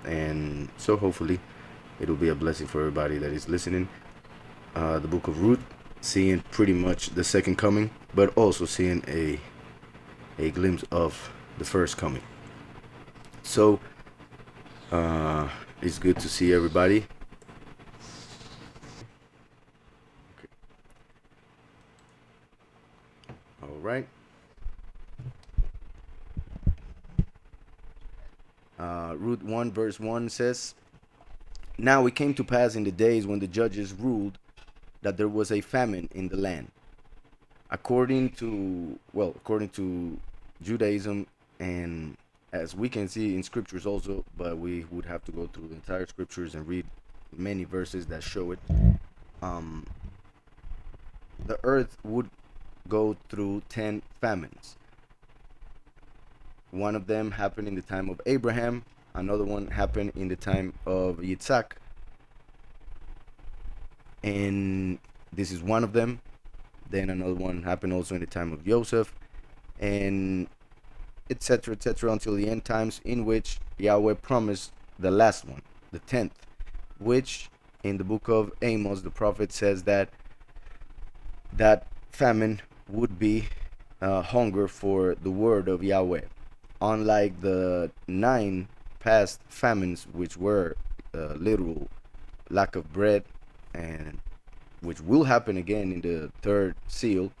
And so hopefully it'll be a blessing for everybody that is listening. The book of Ruth, seeing pretty much the second coming, but also seeing a glimpse of the first coming. So it's good to see everybody. All right. Ruth 1 verse 1 says, "Now it came to pass in the days when the judges ruled that there was a famine in the land, according to Judaism, and as we can see in scriptures also, but we would have to go through the entire scriptures and read many verses that show it. Um, the earth would go through 10 famines. One of them happened in the time of Abraham, another one happened in the time of Yitzhak, and this is one of them. Then another one happened also in the time of Joseph, and etc., until the end times, in which Yahweh promised the last one, the 10th, which in the book of Amos, the prophet says that that famine would be hunger for the word of Yahweh. Unlike the 9 past famines, which were literal lack of bread, and which will happen again in the third seal,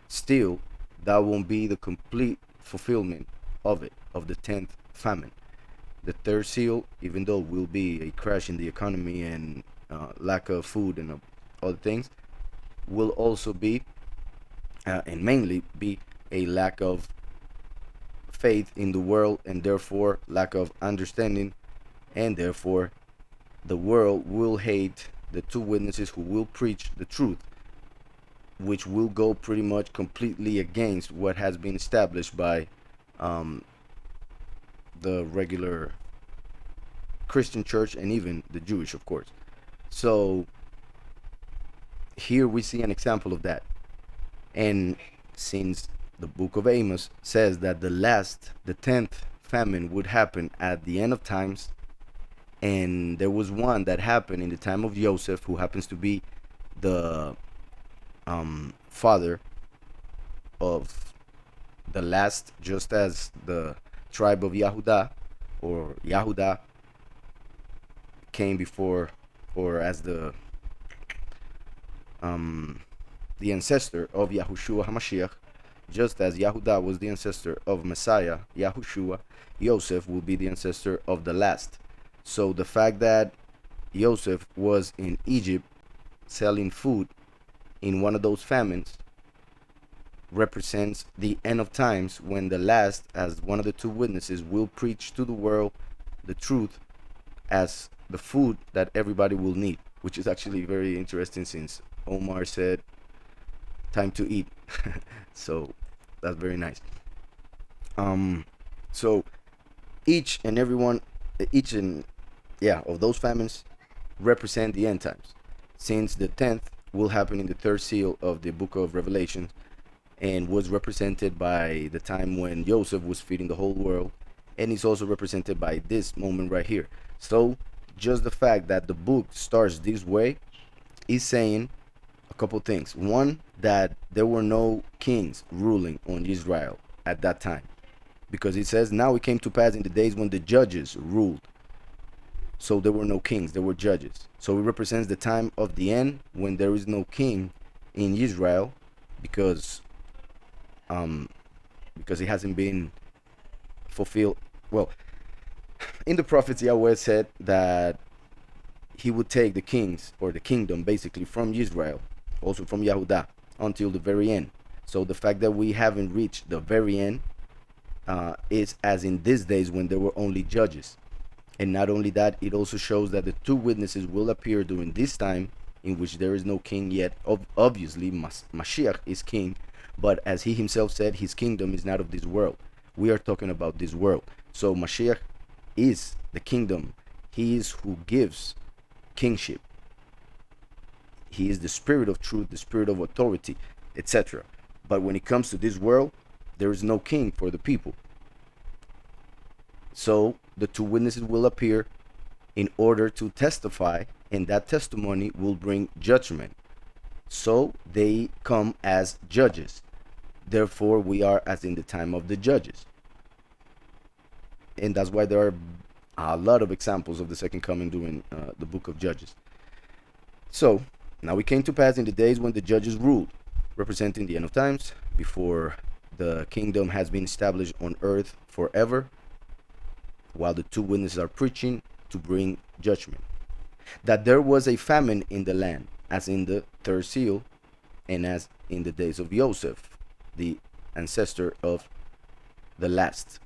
still that won't be the complete fulfillment of it, of the 10th famine. The third seal, even though will be a crash in the economy and lack of food and other things, will also be and mainly be a lack of faith in the world, and therefore lack of understanding, and therefore the world will hate the two witnesses who will preach the truth, which will go pretty much completely against what has been established by um, the regular Christian church and even the Jewish, of course. So here we see an example of that. And since the book of Amos says that the 10th famine would happen at the end of times, and there was one that happened in the time of Joseph, who happens to be the father of the last, just as the tribe of Yahudah or Yahudah came before, or as the ancestor of Yahushua HaMashiach, just as Yahudah was the ancestor of Messiah Yahushua, Joseph will be the ancestor of the last. So the fact that Joseph was in Egypt selling food in one of those famines represents the end of times, when the last, as one of the two witnesses, will preach to the world the truth as the food that everybody will need, which is actually very interesting, since Omar said time to eat. So that's very nice. So each and every one, each and yeah, of those famines represent the end times, since the 10th will happen in the third seal of the book of Revelation, and was represented by the time when Joseph was feeding the whole world, and is also represented by this moment right here. So just the fact that the book starts this way is saying a couple things. One, that there were no kings ruling on Israel at that time, because it says, "Now it came to pass in the days when the judges ruled." So there were no kings, there were judges. So it represents the time of the end, when there is no king in Israel, because because it hasn't been fulfilled. Well, in the prophets, Yahweh said that he would take the kings, or the kingdom basically, from Israel, also from Yahudah, until the very end. So the fact that we haven't reached the very end is as in these days when there were only judges. And not only that, it also shows that the two witnesses will appear during this time, in which there is no king yet. Obviously, Mashiach is king, but as he himself said, his kingdom is not of this world. We are talking about this world. So Mashiach is the kingdom. He is who gives kingship. He is the spirit of truth, the spirit of authority, etc. But when it comes to this world, there is no king for the people. So the two witnesses will appear in order to testify, and that testimony will bring judgment. So they come as judges. Therefore, we are as in the time of the judges. And that's why there are a lot of examples of the second coming during the book of Judges. So, now it came to pass in the days when the judges ruled, representing the end of times, before the kingdom has been established on earth forever, while the two witnesses are preaching to bring judgment, that there was a famine in the land, as in the third seal, and as in the days of Joseph, the ancestor of the last.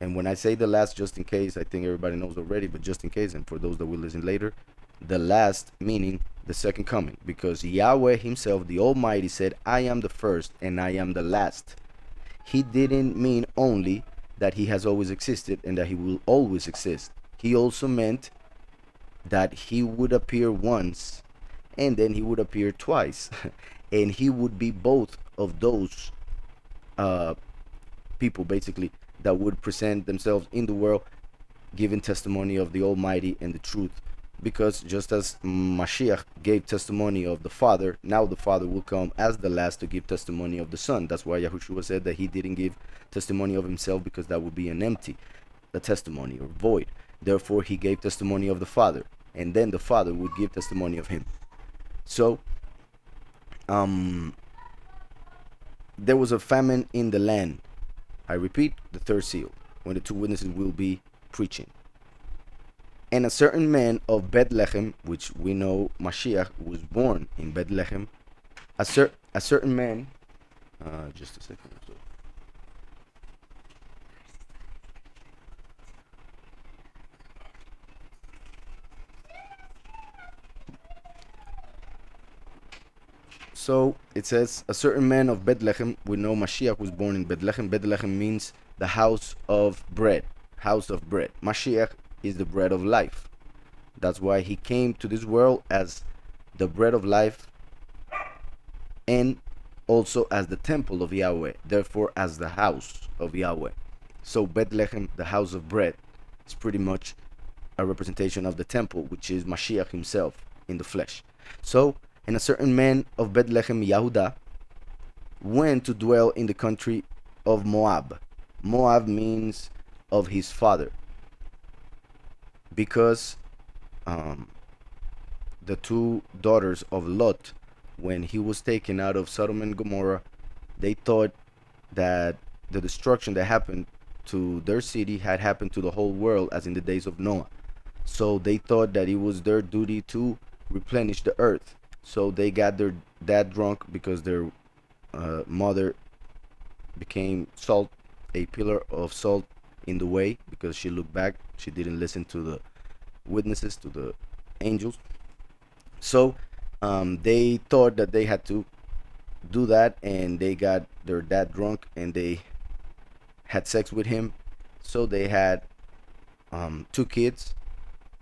And when I say the last, just in case, I think everybody knows already, but just in case, and for those that will listen later, the last meaning the second coming, because Yahweh himself, the Almighty, said, I am the first and I am the last. He didn't mean only that he has always existed and that he will always exist. He also meant that he would appear once and then he would appear twice. And he would be both of those people, basically, that would present themselves in the world, giving testimony of the Almighty and the truth. Because just as Mashiach gave testimony of the Father, now the Father will come as the last to give testimony of the Son. That's why Yahushua said that he didn't give testimony of himself, because that would be an empty testimony or void. Therefore, he gave testimony of the Father, and then the Father would give testimony of him. So, there was a famine in the land. I repeat, the third seal, when the two witnesses will be preaching. And a certain man of Bethlehem, which we know Mashiach was born in Bethlehem, a certain man, just a second. So it says, a certain man of Bethlehem, we know Mashiach was born in Bethlehem. Bethlehem means the house of bread, house of bread. Mashiach is the bread of life. That's why he came to this world as the bread of life, and also as the temple of Yahweh, therefore as the house of Yahweh. So Bethlehem, the house of bread, is pretty much a representation of the temple, which is Mashiach himself in the flesh. So, and a certain man of Bethlehem, Yehuda, went to dwell in the country of Moab. Moab means of his father, because the two daughters of Lot, when he was taken out of Sodom and Gomorrah, they thought that the destruction that happened to their city had happened to the whole world, as in the days of Noah. So they thought that it was their duty to replenish the earth. So they got their dad drunk, because their mother became salt, a pillar of salt in the way, because she looked back. She didn't listen to the witnesses, to the angels. So they thought that they had to do that, and they got their dad drunk and they had sex with him. So they had two kids,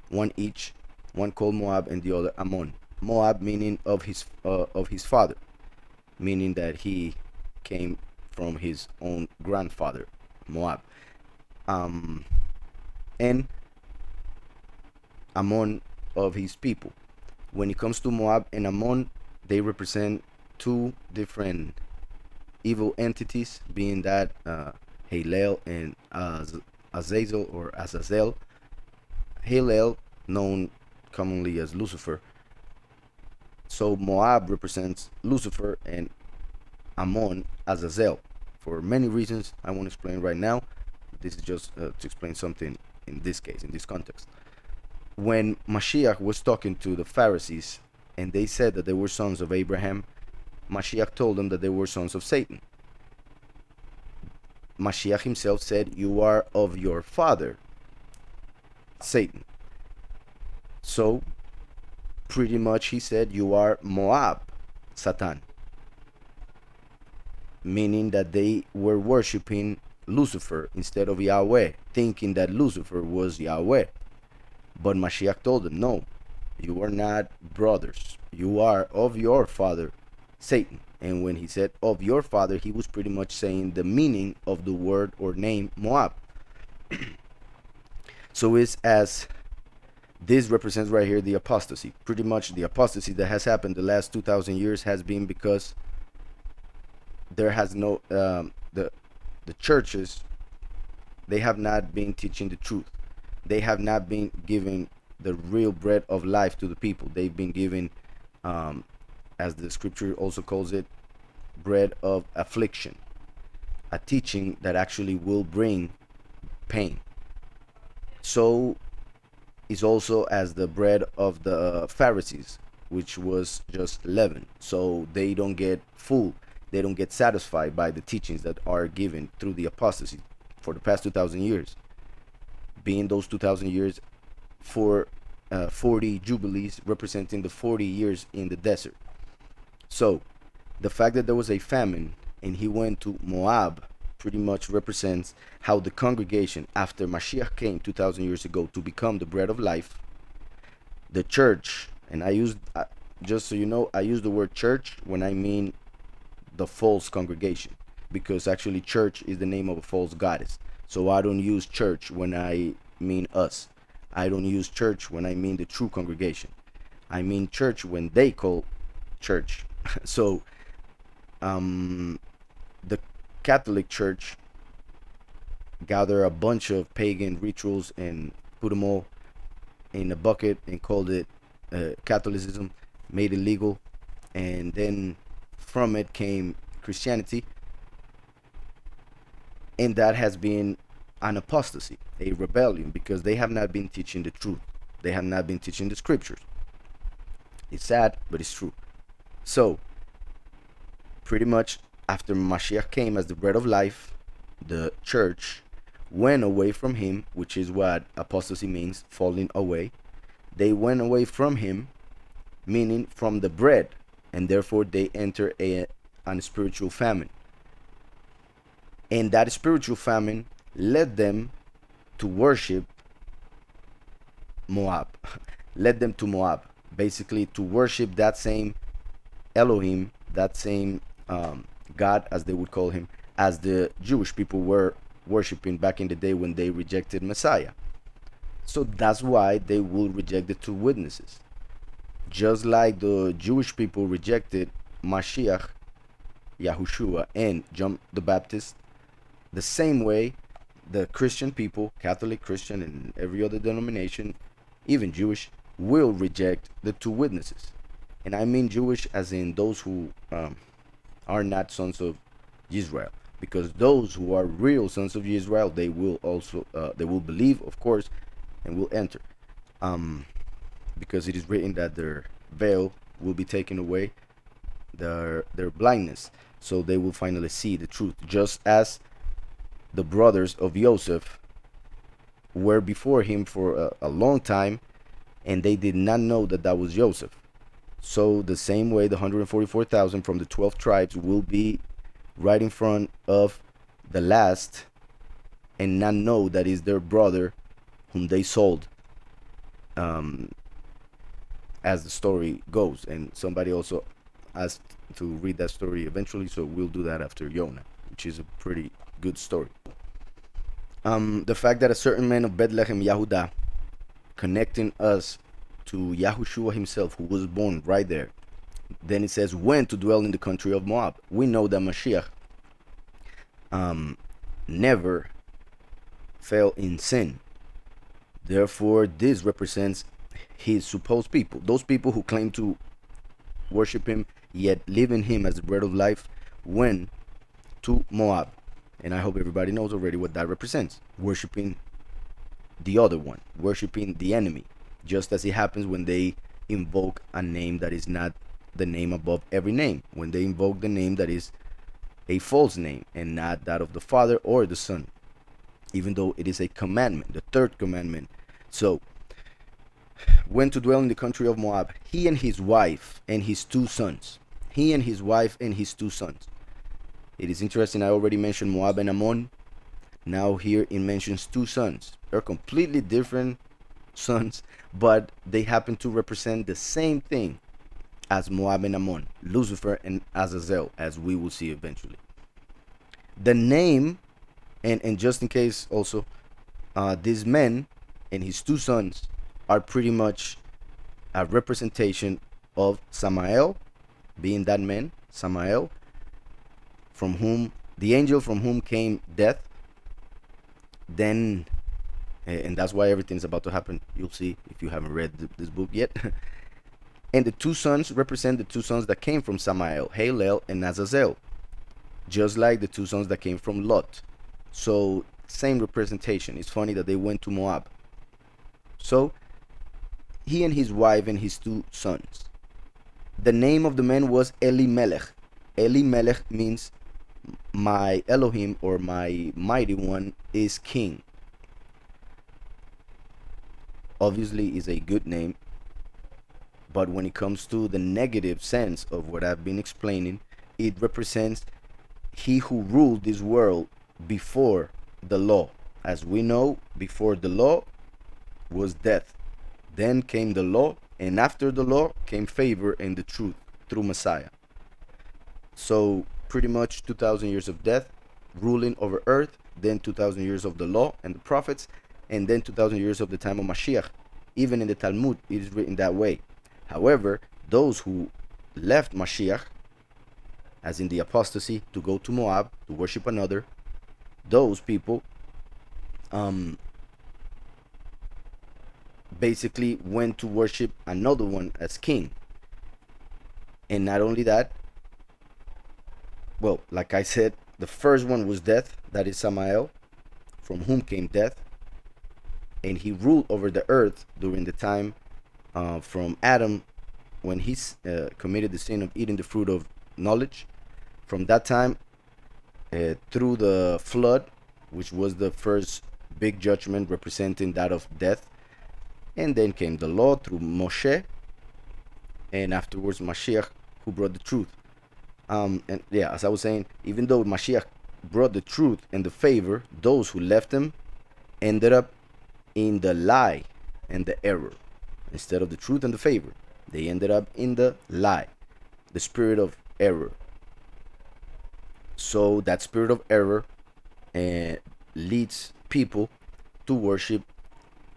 one each, one called Moab and the other Ammon. Moab meaning of his father, meaning that he came from his own grandfather, Moab. And Ammon of his people. When it comes to Moab and Ammon, they represent two different evil entities, being that Halel and Azazel or Azazel. Halel, known commonly as Lucifer. So Moab represents Lucifer and Ammon Azazel, for many reasons I won't explain right now. This is just to explain something in this case, in this context. When Mashiach was talking to the Pharisees and they said that they were sons of Abraham, Mashiach told them that they were sons of Satan. Mashiach himself said, you are of your father, Satan. So pretty much he said, you are Moab, Satan. Meaning that they were worshiping Lucifer instead of Yahweh, thinking that Lucifer was Yahweh. But Mashiach told them, no, you are not brothers. You are of your father, Satan. And when he said of your father, he was pretty much saying the meaning of the word or name Moab. So it's as This represents right here the apostasy. Pretty much the apostasy that has happened the last 2,000 years has been because there has no the churches, they have not been teaching the truth. They have not been giving the real bread of life to the people. They've been giving, as the scripture also calls it, bread of affliction, a teaching that actually will bring pain. So is also as the bread of the Pharisees, which was just leaven. So they don't get full, they don't get satisfied by the teachings that are given through the apostasy for the past 2,000 years, being those 2,000 years for 40 jubilees, representing the 40 years in the desert. So the fact that there was a famine and he went to Moab pretty much represents how the congregation, after Mashiach came 2,000 years ago to become the bread of life, the church, and I use, just so you know, I use the word church when I mean the false congregation, because actually church is the name of a false goddess. So I don't use church when I mean us. I don't use church when I mean the true congregation. I mean church when they call church. So the Catholic Church gather a bunch of pagan rituals and put them all in a bucket and called it Catholicism, made it legal, and then from it came Christianity, and that has been an apostasy, a rebellion, because they have not been teaching the truth. They have not been teaching the scriptures. It's sad, but it's true. So pretty much after Mashiach came as the bread of life, the church went away from him, which is what apostasy means, falling away. They went away from him, meaning from the bread, and therefore they enter an spiritual famine. And that spiritual famine led them to worship Moab, led them to Moab, basically to worship that same Elohim, that same God, as they would call him, as the Jewish people were worshiping back in the day when they rejected Messiah. So that's why they will reject the two witnesses. Just like the Jewish people rejected Mashiach, Yahushua, and John the Baptist, the same way the Christian people, Catholic, Christian, and every other denomination, even Jewish, will reject the two witnesses. And I mean Jewish as in those who are not sons of Israel, because those who are real sons of Israel, they will also they will believe, of course, and will enter, because it is written that their veil will be taken away, their blindness, so they will finally see the truth, just as the brothers of Joseph were before him for a long time, and they did not know that that was Joseph. So the same way, the 144,000 from the 12 tribes will be right in front of the last and not know that is their brother whom they sold, as the story goes. And somebody also asked to read that story eventually, so we'll do that after Jonah, which is a pretty good story. The fact that a certain man of Bethlehem, Yehudah, connecting us to Yahushua himself, who was born right there. Then it says, went to dwell in the country of Moab. We know that Mashiach never fell in sin. Therefore, this represents his supposed people. Those people who claim to worship him, yet live in him as the bread of life, went to Moab. And I hope everybody knows already what that represents. Worshiping the other one, worshiping the enemy. Just as it happens when they invoke a name that is not the name above every name. When they invoke the name that is a false name and not that of the Father or the Son. Even though it is a commandment, the third commandment. So, went to dwell in the country of Moab, he and his wife and his two sons. He and his wife and his two sons. It is interesting, I already mentioned Moab and Ammon. Now here it mentions two sons. They're completely different sons, but they happen to represent the same thing as Moab and Ammon, Lucifer and Azazel, as we will see eventually. The name, and just in case also, these men and his two sons are pretty much a representation of Samael, being that man, Samael, from whom the angel from whom came death. Then, and that's why everything's about to happen. You'll see if you haven't read this book yet. And the two sons represent the two sons that came from Samael, Halel and Azazel, just like the two sons that came from Lot. So same representation. It's funny that they went to Moab. So he and his wife and his two sons. The name of the man was Elimelech. Elimelech means my Elohim, or my mighty one, is king. Obviously is a good name, but when it comes to the negative sense of what I've been explaining, it represents he who ruled this world before the law. As we know, before the law was death. Then came the law, and after the law came favor and the truth through Messiah. So pretty much 2,000 years of death ruling over earth, then 2,000 years of the law and the prophets, and then 2,000 years of the time of Mashiach. Even in the Talmud, it is written that way. However, those who left Mashiach, as in the apostasy, to go to Moab, to worship another, those people basically went to worship another one as king. And not only that, well, like I said, the first one was death, that is Samael, from whom came death, and he ruled over the earth during the time from Adam, when he committed the sin of eating the fruit of knowledge. From that time through the flood, which was the first big judgment representing that of death, and then came the law through Moshe, and afterwards Mashiach, who brought the truth. And yeah, as I was saying, even though Mashiach brought the truth and the favor, those who left him ended up in the lie and the error. Instead of the truth and the favor, they ended up in the lie, the spirit of error. So that spirit of error leads people to worship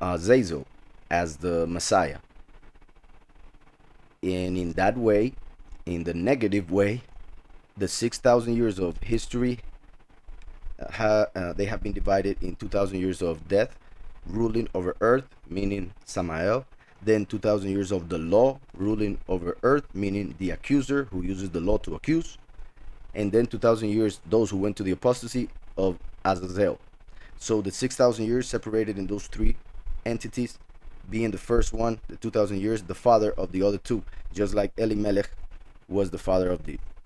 Zazel as the Messiah. And in that way, in the negative way, the 6,000 years of history, they have been divided in 2,000 years of death, ruling over earth, meaning Samael. Then 2,000 years of the law, ruling over earth, meaning the accuser who uses the law to accuse. And then 2,000 years, those who went to the apostasy of Azazel. So the 6,000 years separated in those three entities, being the first one, the 2,000 years, the father of the other two, just like Elimelech was the father of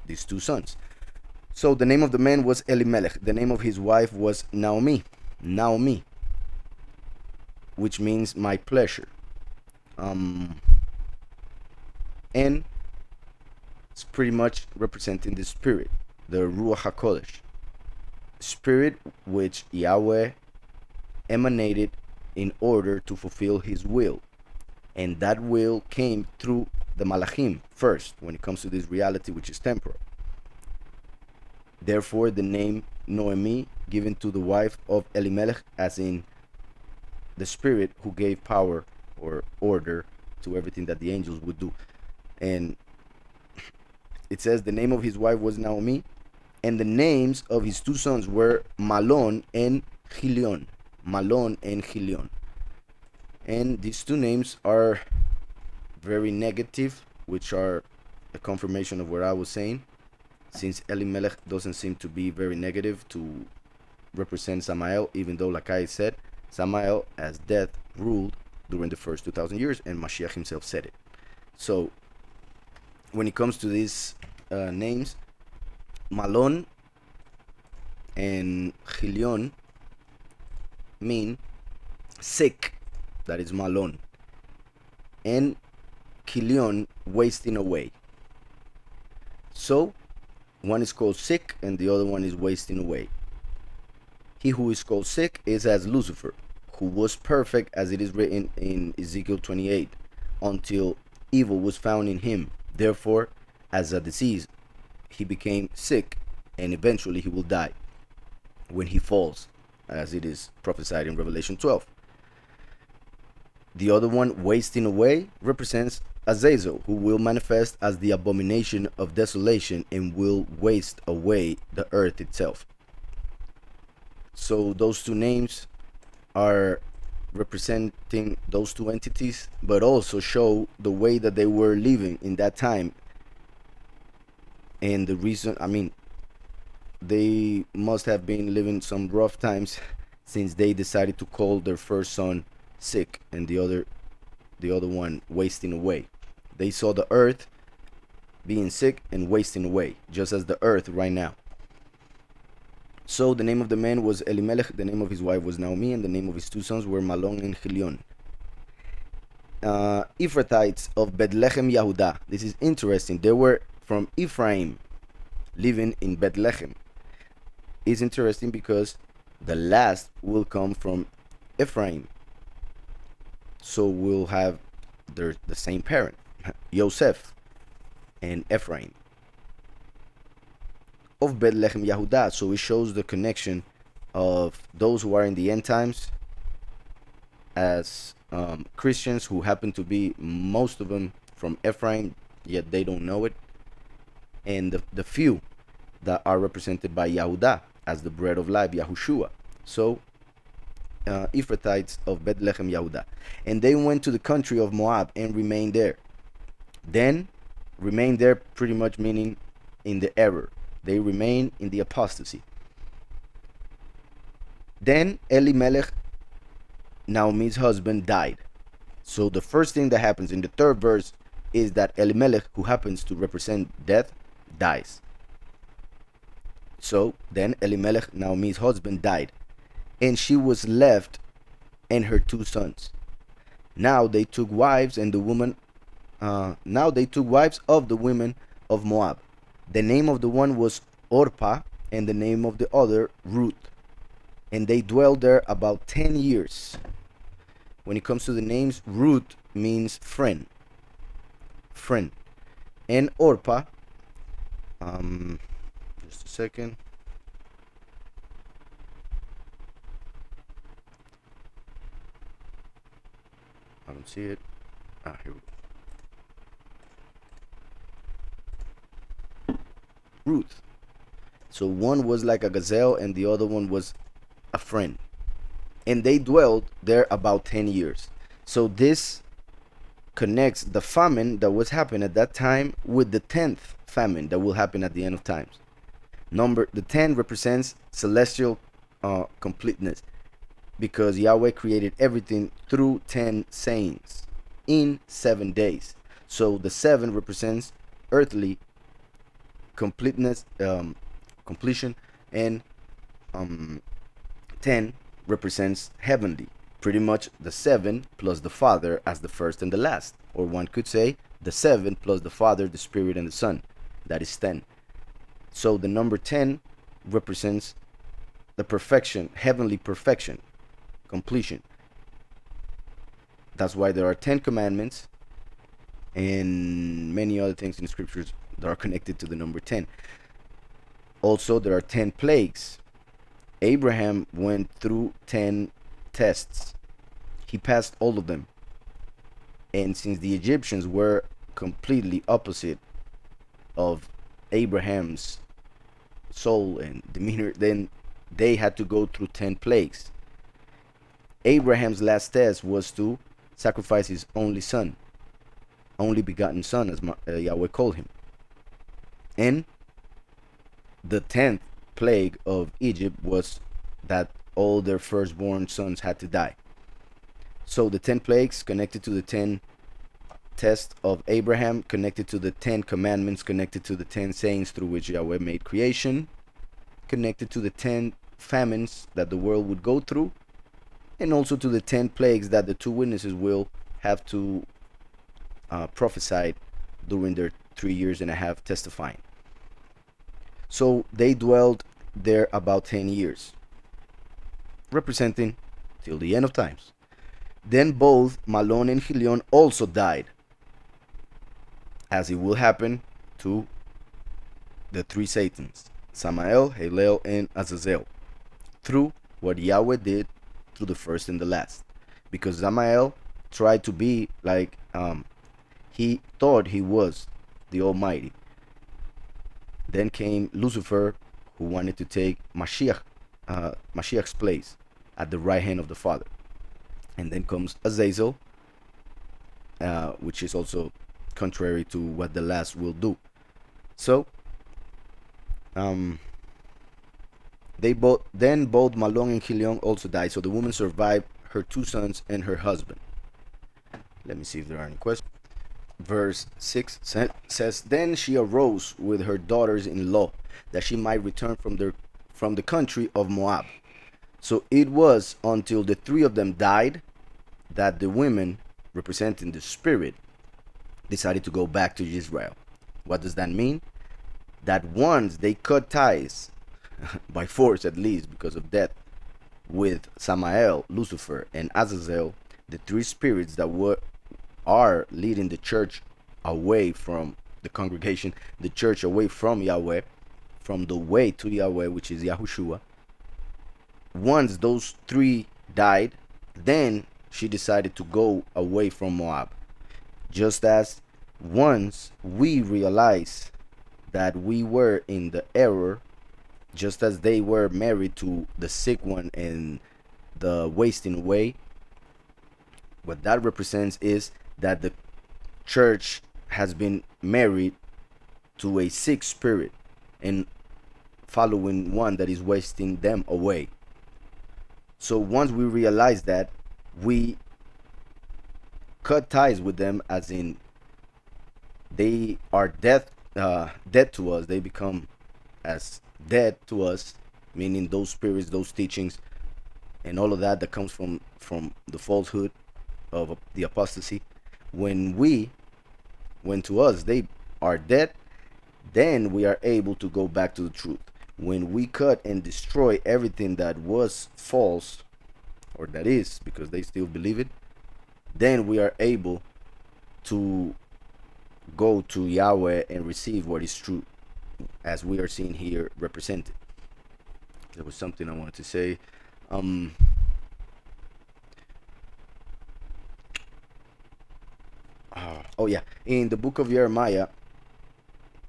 these two sons. So the name of the man was Elimelech. The name of his wife was Naomi, which means my pleasure. And it's pretty much representing the spirit, the Ruach HaKodesh, spirit which Yahweh emanated in order to fulfill his will. And that will came through the Malachim first, when it comes to this reality which is temporal. Therefore, the name Noemi given to the wife of Elimelech, as in the spirit who gave power or order to everything that the angels would do. And it says the name of his wife was Naomi, and the names of his two sons were Malon and Chilion. Malon and Chilion. And these two names are very negative, which are a confirmation of what I was saying, since Elimelech doesn't seem to be very negative to represent Samael, even though, like I said, Samael as death ruled during the first 2,000 years, and Mashiach himself said it. So when it comes to these names, Malon and Chilion mean sick, that is Malon, and Chilion, wasting away. So one is called sick and the other one is wasting away. He who is called sick is as Lucifer, who was perfect, as it is written in Ezekiel 28, until evil was found in him. Therefore, as a disease, he became sick, and eventually he will die when he falls, as it is prophesied in Revelation 12. The other one, wasting away, represents Azazel, who will manifest as the abomination of desolation and will waste away the earth itself. So those two names are representing those two entities, but also show the way that they were living in that time. And the reason, I mean, they must have been living some rough times since they decided to call their first son sick and the other one wasting away. They saw the earth being sick and wasting away, just as the earth right now. So the name of the man was Elimelech, the name of his wife was Naomi, and the name of his two sons were Malon and Chilion. Ephrathites of Bethlehem Yehudah. This is interesting. They were from Ephraim, living in Bethlehem. It's interesting because the last will come from Ephraim. So we'll have the same parent, Yosef and Ephraim. Of Bethlehem Yehudah. So it shows the connection of those who are in the end times as Christians who happen to be, most of them, from Ephraim, yet they don't know it, and the few that are represented by Yehudah as the bread of life, Yahushua. So Ephrathites of Bethlehem Yehudah. And they went to the country of Moab and remained there. Then remained there, pretty much meaning in the error. They remain in the apostasy. Then Elimelech, Naomi's husband, died. So the first thing that happens in the third verse is that Elimelech, who happens to represent death, dies. So then Elimelech, Naomi's husband, died, and she was left and her two sons. Now they took wives of the women of Moab. The name of the one was Orpah, and the name of the other Ruth. And they dwelled there about 10 years. When it comes to the names, Ruth means friend. Friend. And Orpah, just a second. I don't see it. Here we go. Ruth. So one was like a gazelle and the other one was a friend. And they dwelled there about 10 years. So this connects the famine that was happening at that time with the 10th famine that will happen at the end of times. The 10 represents celestial completeness, because Yahweh created everything through 10 sayings in 7 days. So the 7 represents earthly completeness, completion, and 10 represents heavenly. Pretty much the 7 plus the Father as the first and the last. Or one could say the 7 plus the Father, the Spirit, and the Son. That is 10. So the number 10 represents the perfection, heavenly perfection, completion. That's why there are 10 commandments and many other things in the scriptures that are connected to the number 10. Also, there are 10 plagues. Abraham went through 10 tests. He passed all of them. And since the Egyptians were completely opposite of Abraham's soul and demeanor, then they had to go through 10 plagues. Abraham's last test was to sacrifice his only son, only begotten son, as Yahweh called him. And the 10th plague of Egypt was that all their firstborn sons had to die. So the 10 plagues connected to the 10 tests of Abraham, connected to the 10 commandments, connected to the 10 sayings through which Yahweh made creation, connected to the 10 famines that the world would go through, and also to the 10 plagues that the two witnesses will have to prophesy during their 3.5 years testifying. So they dwelled there about 10 years, representing till the end of times. Then both Malon and Chilion also died, as it will happen to the 3 Satans, Samael, Halel, and Azazel, through what Yahweh did through the first and the last. Because Samael tried to be like he thought he was the Almighty. Then came Lucifer, who wanted to take Mashiach's place at the right hand of the Father. And then comes Azazel, which is also contrary to what the last will do. So, both Malong and Helion also died. So the woman survived her 2 sons and her husband. Let me see if there are any questions. Verse 6 says, Then she arose with her daughters-in-law, that she might return from the country of Moab. So it was until the 3 of them died that the women, representing the spirit, decided to go back to Israel. What does that mean? That once they cut ties, by force at least, because of death, with Samael, Lucifer, and Azazel, the 3 spirits that are leading the church away from the congregation, the church away from Yahweh, from the way to Yahweh, which is Yahushua. Once those 3 died, then she decided to go away from Moab. Just as once we realized that we were in the error, just as they were married to the sick one and the wasting away, what that represents is that the church has been married to a sick spirit and following one that is wasting them away. So once we realize that, we cut ties with them, as in they are dead to us. They become as dead to us, meaning those spirits, those teachings, and all of that comes from the falsehood of the apostasy. When to us they are dead, then we are able to go back to the truth. When we cut and destroy everything that was false, or that is, because they still believe it, then we are able to go to Yahweh and receive what is true, as we are seeing here represented. There was something I wanted to say. Oh yeah, in the book of Jeremiah,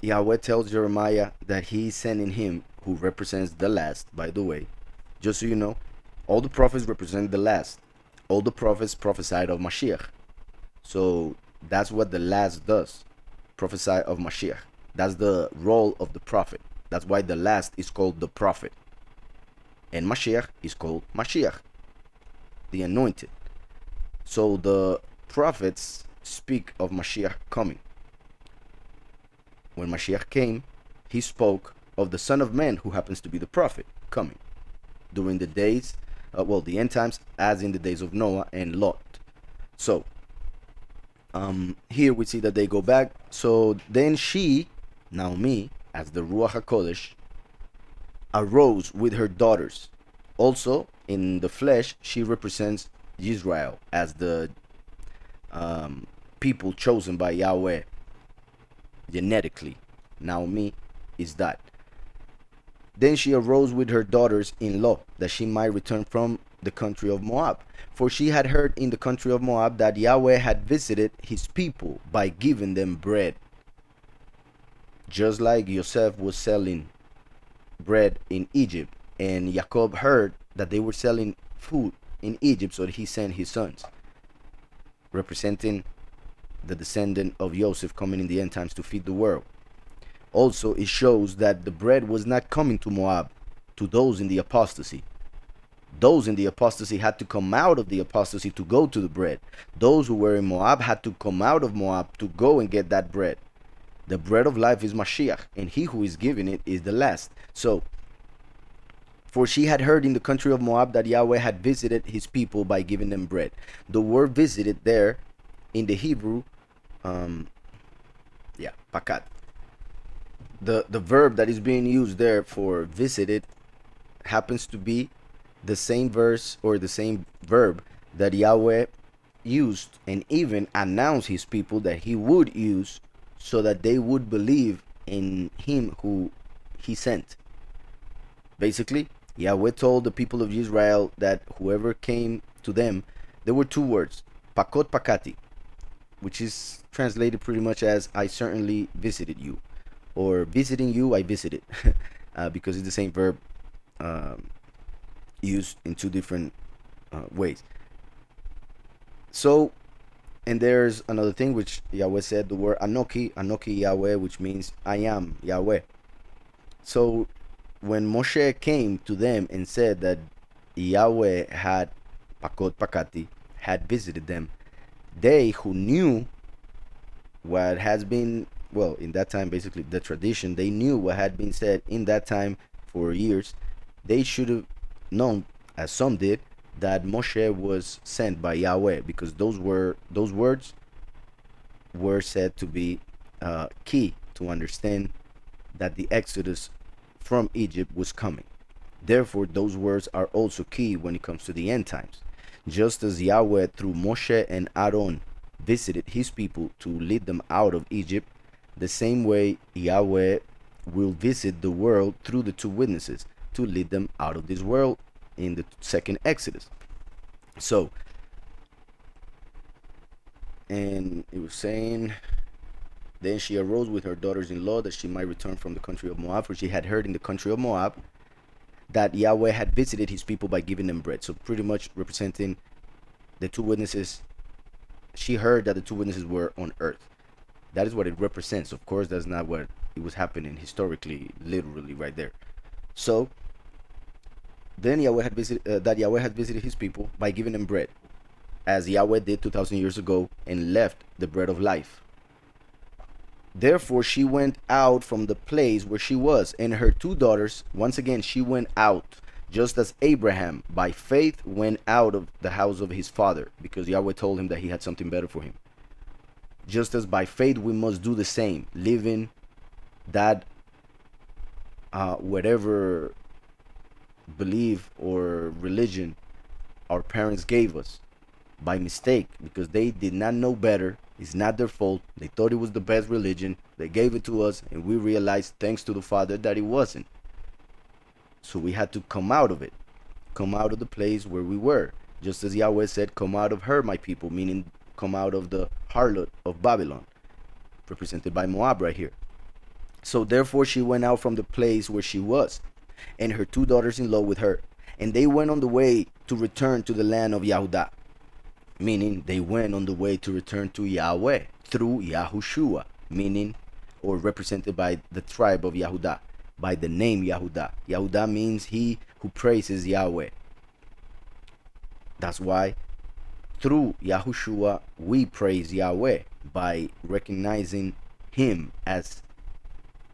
Yahweh tells Jeremiah that he's sending him, who represents the last, by the way. Just so you know, all the prophets represent the last. All the prophets prophesied of Mashiach. So that's what the last does, prophesy of Mashiach. That's the role of the prophet. That's why the last is called the prophet. And Mashiach is called Mashiach, the anointed. So the prophets speak of Mashiach coming. When Mashiach came, he spoke of the Son of Man, who happens to be the prophet, coming during the days, the end times, as in the days of Noah and Lot. So here we see that they go back. So then she, Naomi, as the Ruach HaKodesh, arose with her daughters. Also, in the flesh, she represents Israel as the people chosen by Yahweh genetically. Naomi is that. Then she arose with her daughters-in-law, that she might return from the country of Moab. For she had heard in the country of Moab that Yahweh had visited his people by giving them bread. Just like Joseph was selling bread in Egypt, and Jacob heard that they were selling food in Egypt, so he sent his sons, representing the descendant of Joseph coming in the end times to feed the world. Also, it shows that the bread was not coming to Moab, to those in the apostasy. Those in the apostasy had to come out of the apostasy to go to the bread. Those who were in Moab had to come out of Moab to go and get that bread. The bread of life is Mashiach, and he who is giving it is the last. So, for she had heard in the country of Moab that Yahweh had visited his people by giving them bread. The word visited there in the Hebrew, pakat. The verb that is being used there for visited happens to be the same verse or the same verb that Yahweh used and even announced his people that he would use, so that they would believe in him who he sent. Basically, Yahweh told the people of Israel that whoever came to them, there were 2 words. pakot pakati, which is translated pretty much as I certainly visited you, or visiting you I visited, because it's the same verb um, used in two different ways. So, and there's another thing which Yahweh said, the word Anoki, Anoki Yahweh, which means I am Yahweh. So when Moshe came to them and said that Yahweh had pakot pakati, had visited them, they who knew what has been, well, in that time, basically the tradition, they knew what had been said in that time for years. They should have known, as some did, that Moshe was sent by Yahweh, because those words were said to be key to understand that the Exodus from Egypt was coming. Therefore, those words are also key when it comes to the end times. Just as Yahweh through Moshe and Aaron visited his people to lead them out of Egypt, the same way Yahweh will visit the world through the two witnesses to lead them out of this world in the second Exodus. So, and it was saying, then she arose with her daughters-in-law that she might return from the country of Moab, for she had heard in the country of Moab that Yahweh had visited his people by giving them bread. So pretty much representing the two witnesses. She heard that the two witnesses were on earth. That is what it represents. Of course, that's not what it was happening historically, literally right there. So then Yahweh had visited his people by giving them bread, as Yahweh did 2,000 years ago, and left the bread of life. Therefore she went out from the place where she was, and her two daughters, once again she went out, just as Abraham by faith went out of the house of his father, because Yahweh told him that he had something better for him. Just as by faith we must do the same, living that whatever belief or religion our parents gave us by mistake, because they did not know better. It's not their fault. They thought it was the best religion. They gave it to us, and we realized, thanks to the Father, that it wasn't. So we had to come out of it, come out of the place where we were. Just as Yahweh said, come out of her, my people, meaning come out of the harlot of Babylon, represented by Moab right here. So therefore she went out from the place where she was, and her two daughters-in-law with her, and they went on the way to return to the land of Yahudah, meaning they went on the way to return to Yahweh through Yahushua, meaning, or represented by the tribe of Yahudah, by the name Yahudah. Yahudah means he who praises Yahweh. That's why through Yahushua we praise Yahweh, by recognizing him as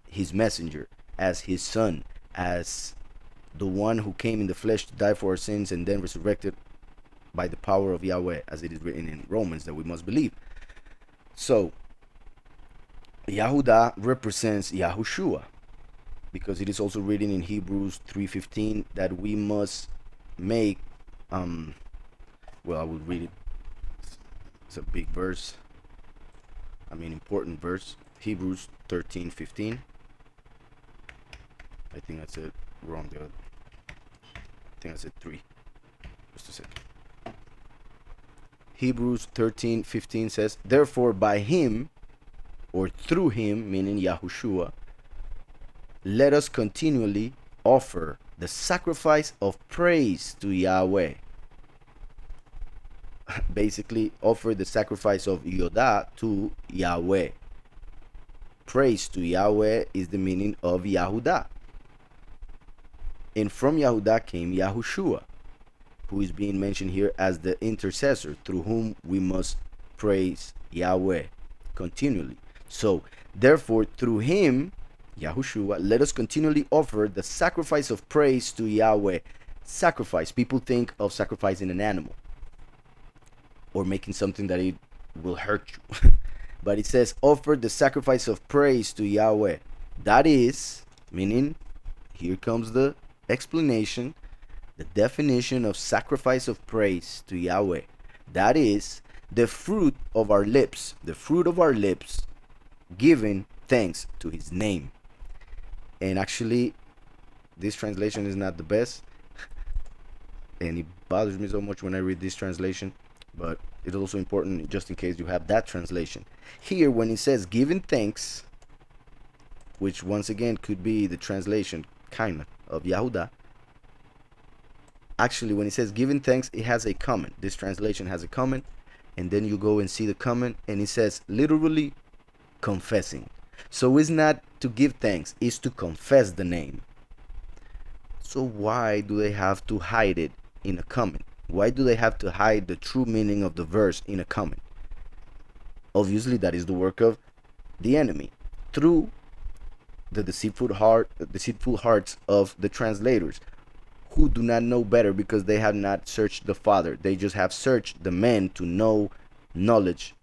his messenger, as his son, as the one who came in the flesh to die for our sins and then resurrected by the power of Yahweh, as it is written in Romans that we must believe. So Yahudah represents Yahushua, because it is also written in Hebrews 3:15 that we must make well, I will read it. It's a big verse, important verse. Hebrews 13:15. I think I said wrong there. I think I said 3. Just a second. Hebrews 13:15 says, therefore by him, or through him, meaning Yahushua, let us continually offer the sacrifice of praise to Yahweh. Basically, offer the sacrifice of Yodah to Yahweh. Praise to Yahweh is the meaning of Yahudah. And from Yahudah came Yahushua, who is being mentioned here as the intercessor through whom we must praise Yahweh continually. So, therefore, through him, Yahushua, let us continually offer the sacrifice of praise to Yahweh. Sacrifice. People think of sacrificing an animal or making something that it will hurt you. But it says, offer the sacrifice of praise to Yahweh. That is, meaning, here comes the explanation, the definition of sacrifice of praise to Yahweh. That is the fruit of our lips, giving thanks to his name. And actually, this translation is not the best, and it bothers me so much when I read this translation. but it's also important just in case you have that translation. Here, when it says giving thanks, which once again could be the translation kind of Yahudah, actually when it says giving thanks, it has a comment. This translation has a comment, and then you go and see the comment, and it says literally confessing. So it's not to give thanks, it's to confess the name. So why do they have to hide it in a comment? Why do they have to hide the true meaning of the verse in a comment? Obviously, that is the work of the enemy through the deceitful hearts of the translators, who do not know better because they have not searched the Father. They just have searched the men to know knowledge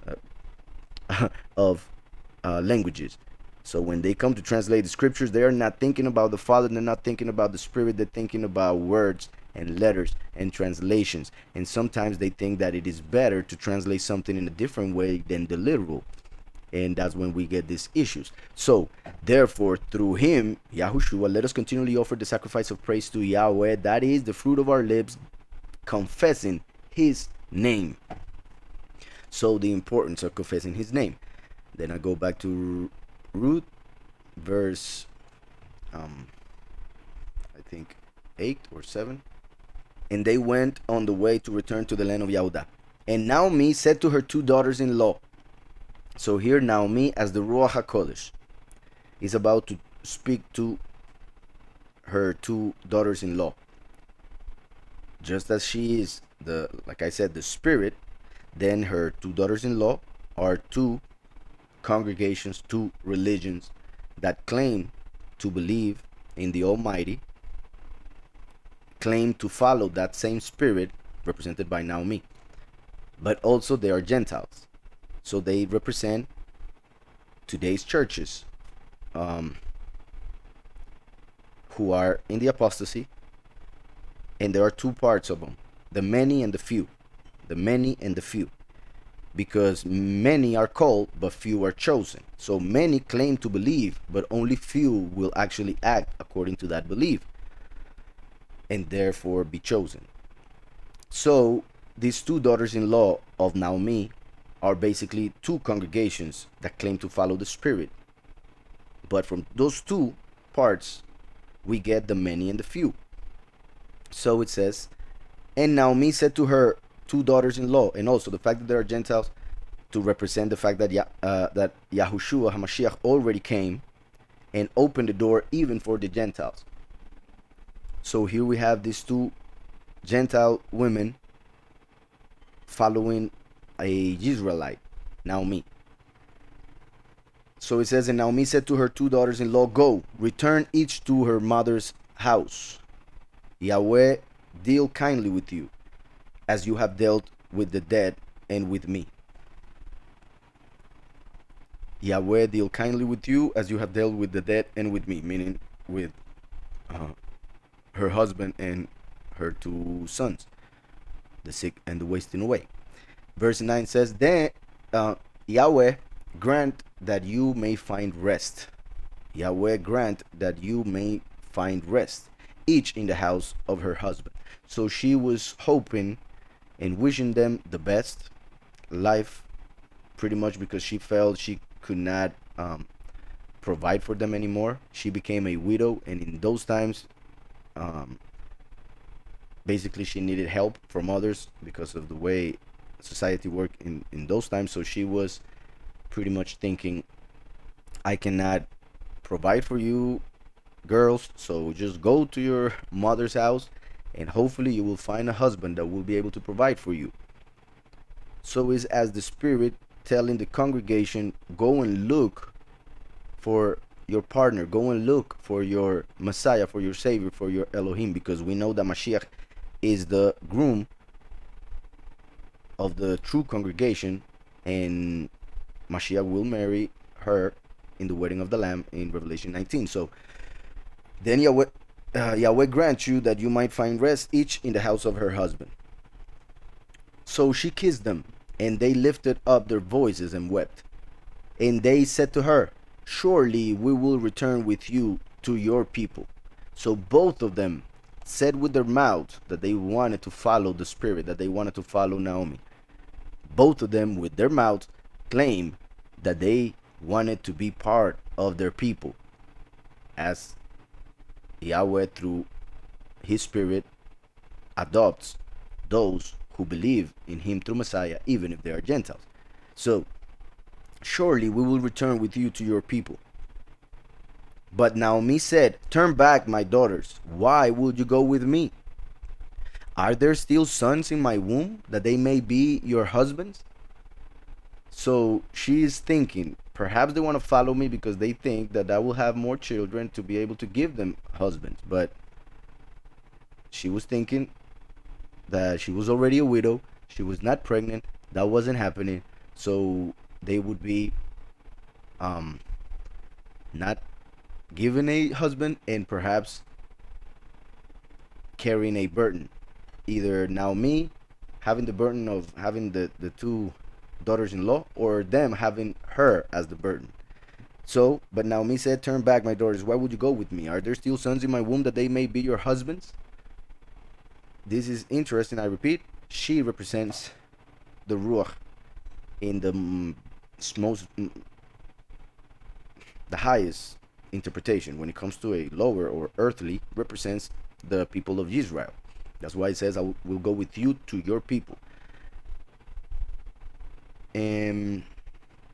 of languages. So when they come to translate the scriptures, they are not thinking about the Father, they're not thinking about the Spirit, they're thinking about words and letters and translations. And sometimes they think that it is better to translate something in a different way than the literal. And that's when we get these issues. So, therefore, through him, Yahushua, let us continually offer the sacrifice of praise to Yahweh, that is the fruit of our lips, confessing his name. So, the importance of confessing his name. Then I go back to Ruth, verse, I think 8 or 7. And they went on the way to return to the land of Yahudah. And Naomi said to her 2 daughters-in-law. So here Naomi, as the Ruach HaKodesh, is about to speak to her 2 daughters-in-law. Just as she is like I said, the spirit, then her 2 daughters-in-law are 2 congregations, 2 religions that claim to believe in the Almighty, claim to follow that same spirit represented by Naomi, but also they are Gentiles. So they represent today's churches, who are in the apostasy, and there are 2 parts of them: the many and the few. The many and the few, because many are called but few are chosen. So many claim to believe, but only few will actually act according to that belief and therefore be chosen. So these 2 daughters-in-law of Naomi are basically 2 congregations that claim to follow the spirit. But from those 2 parts, we get the many and the few. So it says, and Naomi said to her 2 daughters-in-law, and also the fact that there are Gentiles to represent the fact that that Yahushua HaMashiach already came and opened the door even for the Gentiles. So here we have these 2 Gentile women following a Israelite, Naomi. So it says, and Naomi said to her 2 daughters-in-law, go, return each to her mother's house. Yahweh deal kindly with you, as you have dealt with the dead and with me. Yahweh deal kindly with you, as you have dealt with the dead and with me, meaning with her husband and her 2 sons, the sick and the wasting away. Verse 9 says, then Yahweh grant that you may find rest. Yahweh grant that you may find rest, each in the house of her husband. So she was hoping and wishing them the best life, pretty much because she felt she could not provide for them anymore. She became a widow, and in those times, basically she needed help from others because of the way society worked in those times. So she was pretty much thinking, I cannot provide for you girls, so just go to your mother's house and hopefully you will find a husband that will be able to provide for you. So is as the spirit telling the congregation, go and look for your partner, go and look for your Messiah, for your Savior, for your Elohim, because we know that Mashiach is the groom of the true congregation, and Mashiach will marry her in the wedding of the Lamb in Revelation 19. So then Yahweh grant you that you might find rest, each in the house of her husband. So she kissed them, and they lifted up their voices and wept. And they said to her, surely we will return with you to your people. So both of them said with their mouths that they wanted to follow the spirit, that they wanted to follow Naomi. Both of them, with their mouths, claim that they wanted to be part of their people, as Yahweh, through His Spirit, adopts those who believe in Him through Messiah, even if they are Gentiles. So, surely we will return with you to your people. But Naomi said, turn back, my daughters. Why would you go with me? Are there still sons in my womb that they may be your husbands? So she is thinking, perhaps they want to follow me because they think that I will have more children to be able to give them husbands. But she was thinking that she was already a widow. She was not pregnant. That wasn't happening. So they would be not given a husband and perhaps carrying a burden. Either Naomi having the burden of having the two daughters-in-law, or them having her as the burden. So, but Naomi said, turn back, my daughters. Why would you go with me? Are there still sons in my womb that they may be your husbands? This is interesting. I repeat, she represents the Ruach in the most, the highest interpretation. When it comes to a lower or earthly, represents the people of Israel. That's why it says, I will go with you to your people. And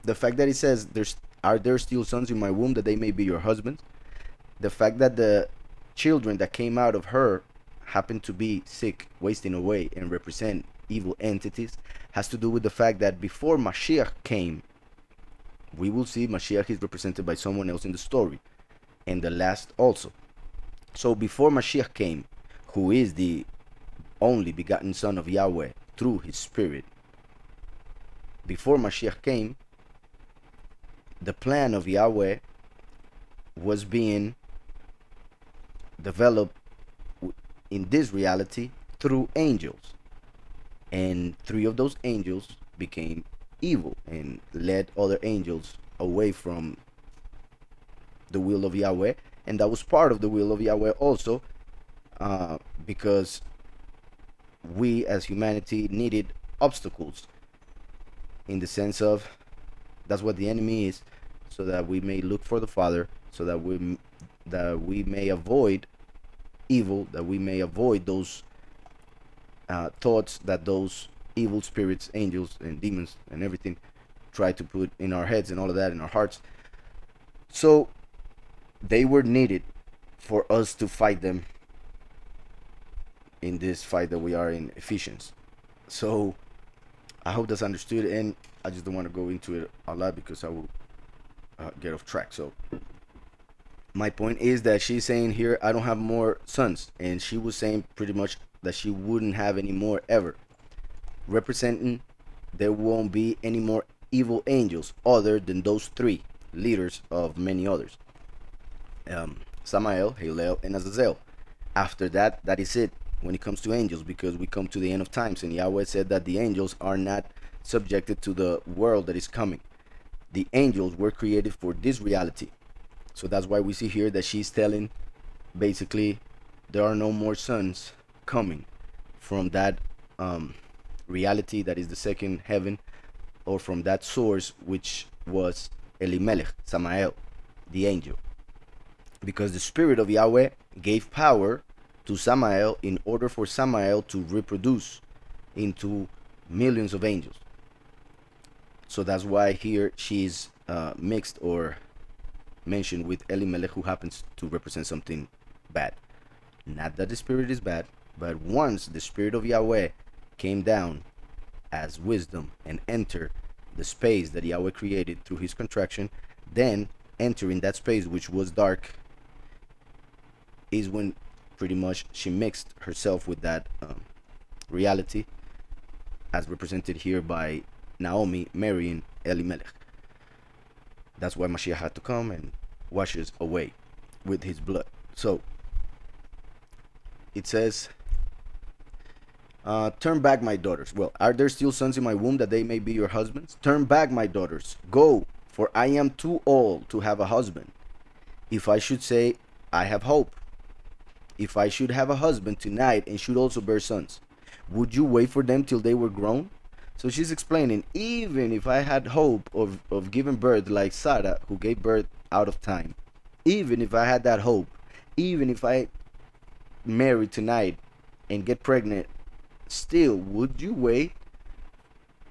the fact that it says, are there still sons in my womb that they may be your husbands? The fact that the children that came out of her happen to be sick, wasting away, and represent evil entities, has to do with the fact that before Mashiach came, we will see Mashiach is represented by someone else in the story, and the last also. So before Mashiach came, who is the only begotten Son of Yahweh through His Spirit, before Mashiach came, the plan of Yahweh was being developed in this reality through angels. And 3 of those angels became evil and led other angels away from the will of Yahweh. And that was part of the will of Yahweh also, because we as humanity needed obstacles, in the sense of, that's what the enemy is, so that we may look for the Father, so that we may avoid evil, that we may avoid those thoughts that those evil spirits, angels and demons and everything try to put in our heads, and all of that in our hearts. So they were needed for us to fight them in this fight that we are in Ephesians. So I hope that's understood, and I just don't want to go into it a lot because I will get off track. So my point is that she's saying here, I don't have more sons, and she was saying pretty much that she wouldn't have any more ever, representing there won't be any more evil angels other than those 3 leaders of many others, Samael, Hillel, and Azazel. After that, that is it when it comes to angels, because we come to the end of times, and Yahweh said that the angels are not subjected to the world that is coming. The angels were created for this reality. So that's why we see here that she's telling, basically, there are no more sons coming from that reality that is the second heaven, or from that source which was Elimelech, Samael, the angel. Because the Spirit of Yahweh gave power to Samael in order for Samael to reproduce into millions of angels. So that's why here she's mixed or mentioned with Elimelech, who happens to represent something bad. Not that the spirit is bad, but once the Spirit of Yahweh came down as wisdom and entered the space that Yahweh created through His contraction, then entering that space which was dark is when pretty much she mixed herself with that reality, as represented here by Naomi marrying Elimelech. That's why Mashiach had to come and wash us away with his blood. So it says, turn back, my daughters. Well, are there still sons in my womb that they may be your husbands? Turn back, my daughters. Go, for I am too old to have a husband. If I should say, I have hope. If I should have a husband tonight and should also bear sons, would you wait for them till they were grown? So she's explaining, even if I had hope of giving birth like Sarah, who gave birth out of time, even if I had that hope, even if I marry tonight and get pregnant, still, would you wait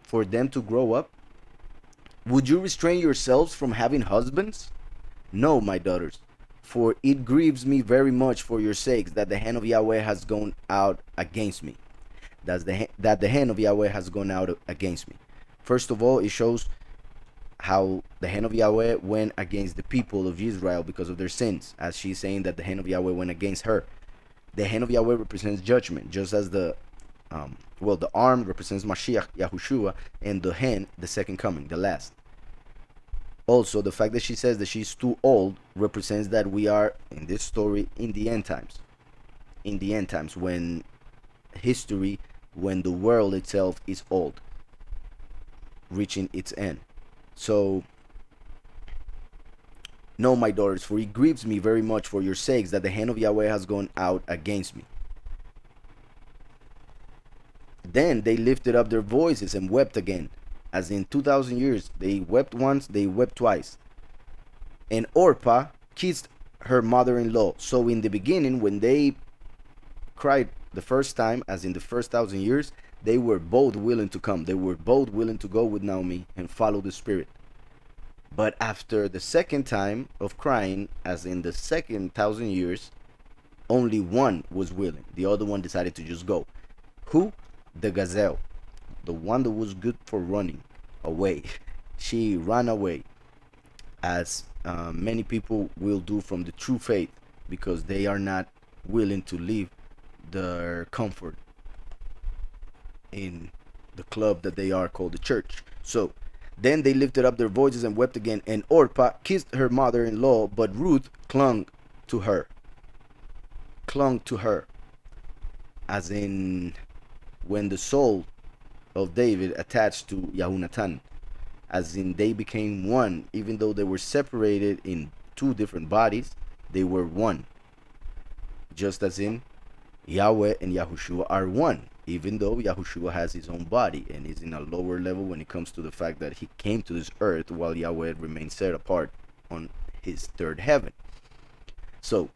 for them to grow up? Would you restrain yourselves from having husbands? No, my daughters, for it grieves me very much for your sakes that the hand of Yahweh has gone out against me. That the hand of Yahweh has gone out against me. First of all, it shows how the hand of Yahweh went against the people of Israel because of their sins, as she's saying that the hand of Yahweh went against her. The hand of Yahweh represents judgment, just as the arm represents Mashiach, Yahushua, and the hand, the second coming, the last. Also, the fact that she says that she's too old represents that we are, in this story, in the end times. In the end times, when history, when the world itself is old, reaching its end. So, no, my daughters, for it grieves me very much for your sakes that the hand of Yahweh has gone out against me. Then they lifted up their voices and wept again, as in 2,000 years. They wept once, they wept twice. And Orpah kissed her mother-in-law. So in the beginning, when they cried the first time, as in the first 1,000 years, they were both willing to come. They were both willing to go with Naomi and follow the Spirit. But after the second time of crying, as in the second 1,000 years, only one was willing. The other one decided to just go. Who? The gazelle, the one that was good for running away. She ran away, as many people will do from the true faith, because they are not willing to leave their comfort in the club that they are called the church. So then they lifted up their voices and wept again, and Orpah kissed her mother-in-law, but Ruth clung to her, as in when the soul of David attached to Yahunatan, as in they became one. Even though they were separated in two different bodies, they were one. Just as in Yahweh and Yahushua are one, even though Yahushua has his own body and is in a lower level when it comes to the fact that he came to this earth while Yahweh remains set apart on his third heaven. So,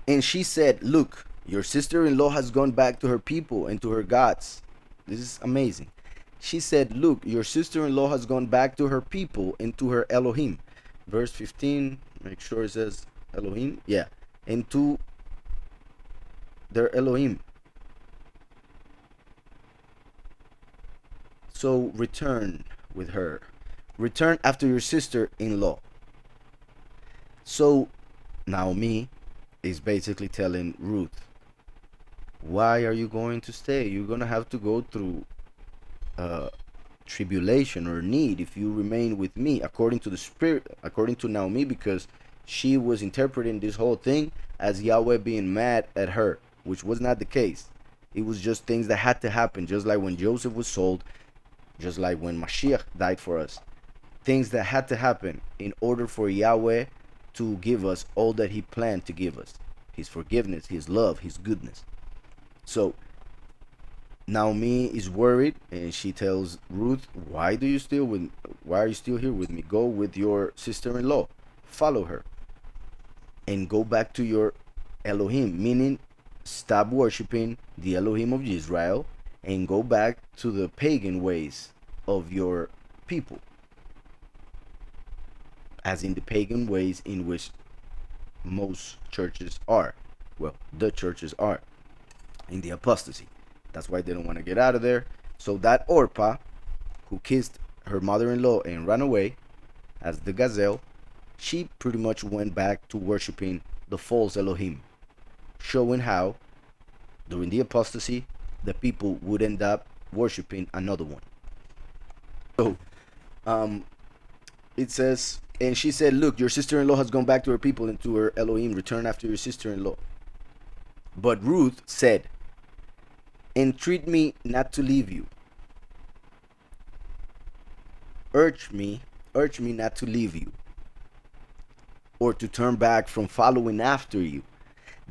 and she said, look, your sister-in-law has gone back to her people and to her gods. This is amazing. She said, look, your sister-in-law has gone back to her people and to her Elohim. Verse 15, make sure it says Elohim. Yeah. And to their Elohim. So return with her. Return after your sister-in-law. So Naomi is basically telling Ruth, why are you going to stay? You're going to have to go through tribulation or need if you remain with me, according to the Spirit, according to Naomi, because she was interpreting this whole thing as Yahweh being mad at her, which was not the case. It was just things that had to happen, just like when Joseph was sold, just like when Mashiach died for us. Things that had to happen in order for Yahweh to give us all that he planned to give us. His forgiveness, his love, his goodness. So Naomi is worried, and she tells Ruth, why are you still here with me? Go with your sister-in-law, follow her, and go back to your Elohim, meaning stop worshiping the Elohim of Israel and go back to the pagan ways of your people, as in the pagan ways in which most churches are. Well, the churches are in the apostasy. That's why they don't want to get out of there. So that Orpah, who kissed her mother-in-law and ran away as the gazelle, she pretty much went back to worshiping the false Elohim, showing how during the apostasy the people would end up worshiping another one. So it says, and she said, look, your sister-in-law has gone back to her people and to her Elohim. Return after your sister-in-law. But Ruth said, entreat me not to leave you. Urge me not to leave you, or to turn back from following after you.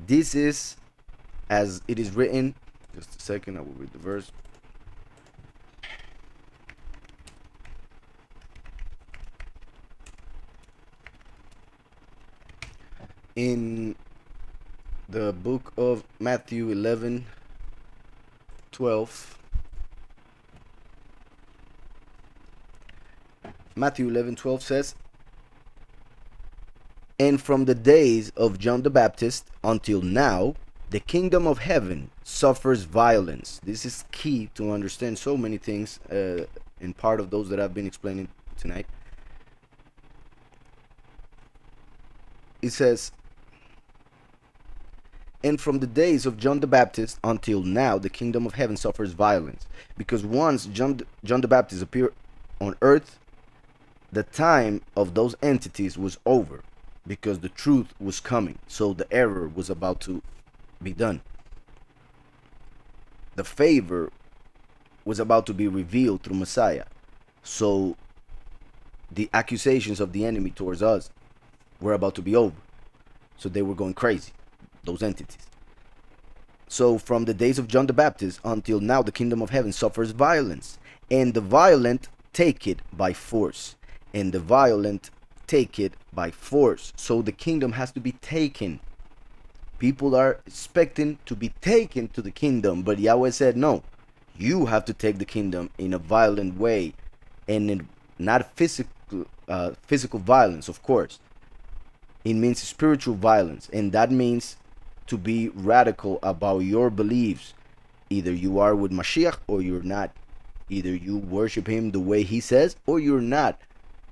This is as it is written. Just a second, I will read the verse. In the book of Matthew 11:12, Matthew 11:12 says, "And from the days of John the Baptist until now, the kingdom of heaven suffers violence." This is key to understand so many things, in part of those that I've been explaining tonight. It says, "And from the days of John the Baptist until now, the kingdom of heaven suffers violence." Because once John the Baptist appeared on earth, the time of those entities was over, because the truth was coming. So the error was about to be done. The favor was about to be revealed through Messiah. So the accusations of the enemy towards us were about to be over. So they were going crazy, those entities. So from the days of John the Baptist until now, the kingdom of heaven suffers violence, and the violent take it by force. And the violent take it by force. So the kingdom has to be taken. People are expecting to be taken to the kingdom, but Yahweh said, no, you have to take the kingdom in a violent way, and in not physical violence, of course. It means spiritual violence, and that means to be radical about your beliefs. Either you are with Mashiach or you're not. Either you worship him the way he says or you're not.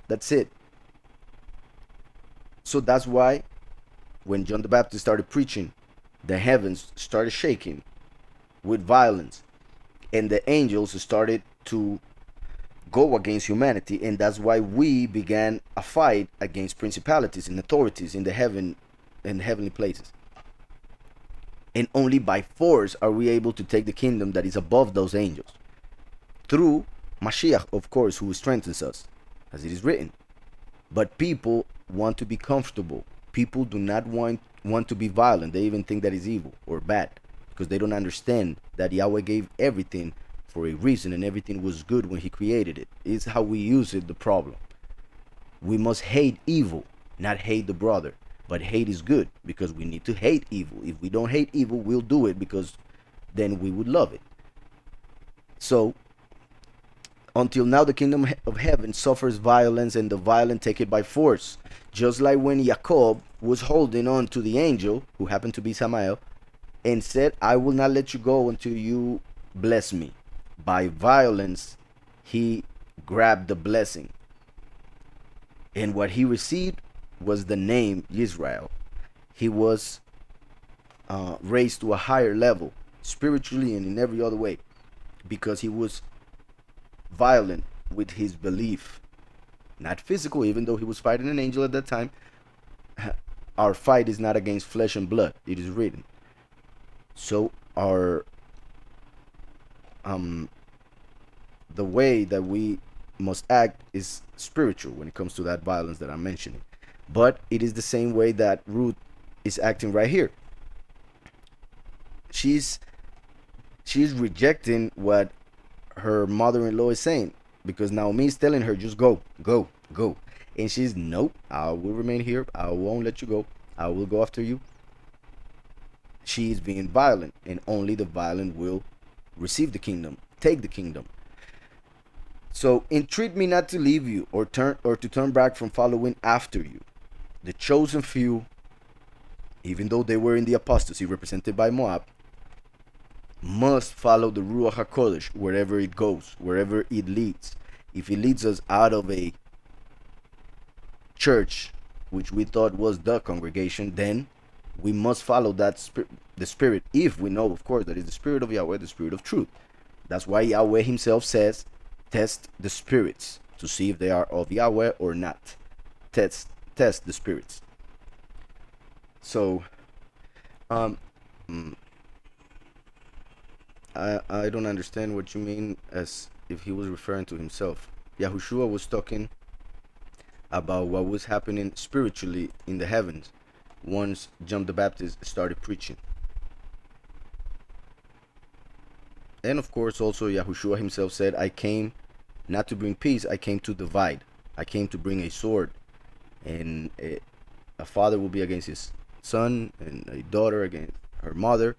That's it. So that's why when John the Baptist started preaching, the heavens started shaking with violence, and the angels started to go against humanity, and that's why we began a fight against principalities and authorities in the heavenly places. And only by force are we able to take the kingdom that is above those angels, through Mashiach, of course, who strengthens us, as it is written. But people want to be comfortable. People do not want to be violent. They even think that is evil or bad, because they don't understand that Yahweh gave everything for a reason, and everything was good when he created it. It's how we use it, the problem. We must hate evil, not hate the brother. But hate is good, because we need to hate evil. If we don't hate evil, we'll do it, because then we would love it. So until now, the kingdom of heaven suffers violence, and the violent take it by force. Just like when Jacob was holding on to the angel, who happened to be Samael, and said, I will not let you go until you bless me. By violence, he grabbed the blessing. And what he received was the name Israel. He was raised to a higher level, spiritually and in every other way, because he was violent with his belief. Not physical, even though he was fighting an angel at that time. Our fight is not against flesh and blood, it is written. So our the way that we must act is spiritual when it comes to that violence that I'm mentioning. But it is the same way that Ruth is acting right here. She's rejecting what her mother-in-law is saying, because Naomi is telling her, just go, and she's, nope, I will remain here, I won't let you go, I will go after you. She is being violent, and only the violent will receive the kingdom, take the kingdom. So entreat me not to leave you, or to turn back from following after you. The chosen few, even though they were in the apostasy represented by Moab, must follow the Ruach HaKodesh wherever it goes, wherever it leads. If it leads us out of a church, which we thought was the congregation, then we must follow that the spirit, if we know, of course, that is the spirit of Yahweh, the spirit of truth. That's why Yahweh himself says, test the spirits to see if they are of Yahweh or not. Test the spirits. So I don't understand what you mean as if he was referring to himself. Yahushua was talking about what was happening spiritually in the heavens once John the Baptist started preaching. And of course also Yahushua himself said, I came not to bring peace, I came to divide. I came to bring a sword, and a father will be against son and a daughter against her mother,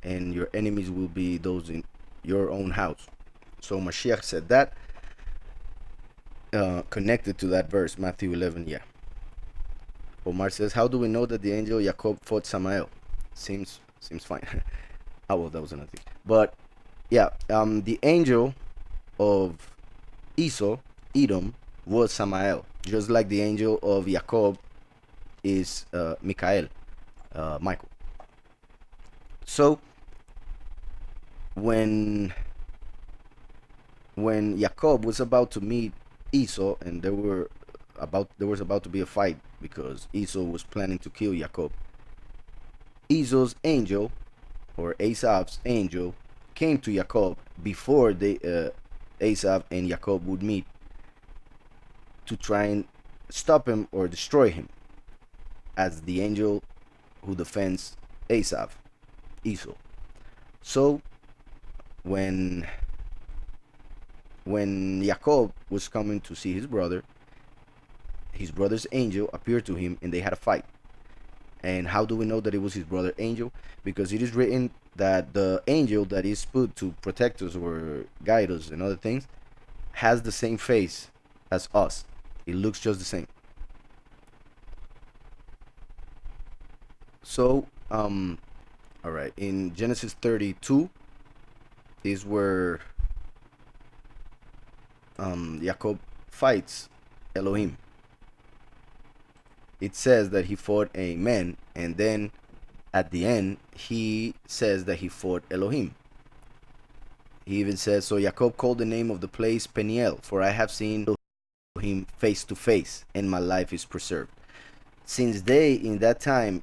and your enemies will be those in your own house. So Mashiach said that, connected to that verse, Matthew 11. Yeah. Omar says, how do we know that the angel Jacob fought Samael? Seems fine. Oh well, that was another thing. But yeah, the angel of Esau, Edom, was Samael, just like the angel of Jacob is Michael. So when Jacob was about to meet Esau, and there was about to be a fight because Esau was planning to kill Jacob, Esau's angel, or Esau's angel, came to Jacob before Esau and Jacob would meet, to try and stop him or destroy him, as the angel who defends Esau. So when Jacob was coming to see his brother's angel appeared to him, and they had a fight. And how do we know that it was his brother angel? Because it is written that the angel that is put to protect us or guide us and other things has the same face as us. It looks just the same. So all right, in Genesis 32 is where Jacob fights Elohim. It says that he fought a man, and then at the end he says that he fought Elohim. He even says, so Jacob called the name of the place Peniel, for I have seen Elohim face to face, and my life is preserved. Since they in that time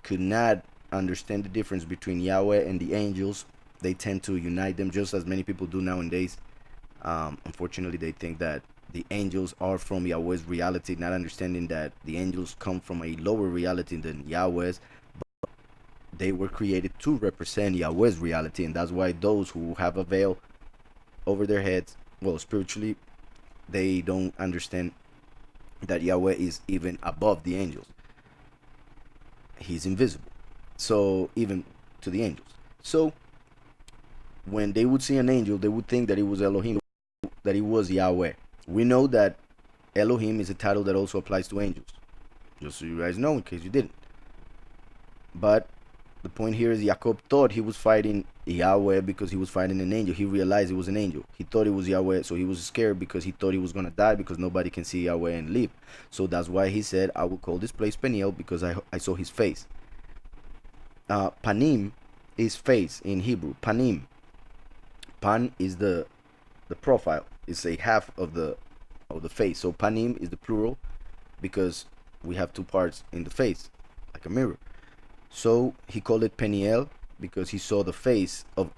could not understand the difference between Yahweh and the angels, they tend to unite them, just as many people do nowadays. Unfortunately, they think that the angels are from Yahweh's reality, not understanding that the angels come from a lower reality than Yahweh's, but they were created to represent Yahweh's reality, and that's why those who have a veil over their heads, well, spiritually, they don't understand that Yahweh is even above the angels. He's invisible, so even to the angels. So when they would see an angel, they would think that it was Elohim, that it was Yahweh. We know that Elohim is a title that also applies to angels, just so you guys know in case you didn't. But the point here is Jacob thought he was fighting Yahweh because he was fighting an angel. He realized it was an angel. He thought it was Yahweh, so he was scared because he thought he was going to die, because nobody can see Yahweh and live. So that's why he said, I will call this place Peniel, because I saw his face. Panim is face in Hebrew. Panim. Pan is the profile. It's a half of the face. So panim is the plural, because we have two parts in the face, like a mirror. So he called it Peniel because he saw the face of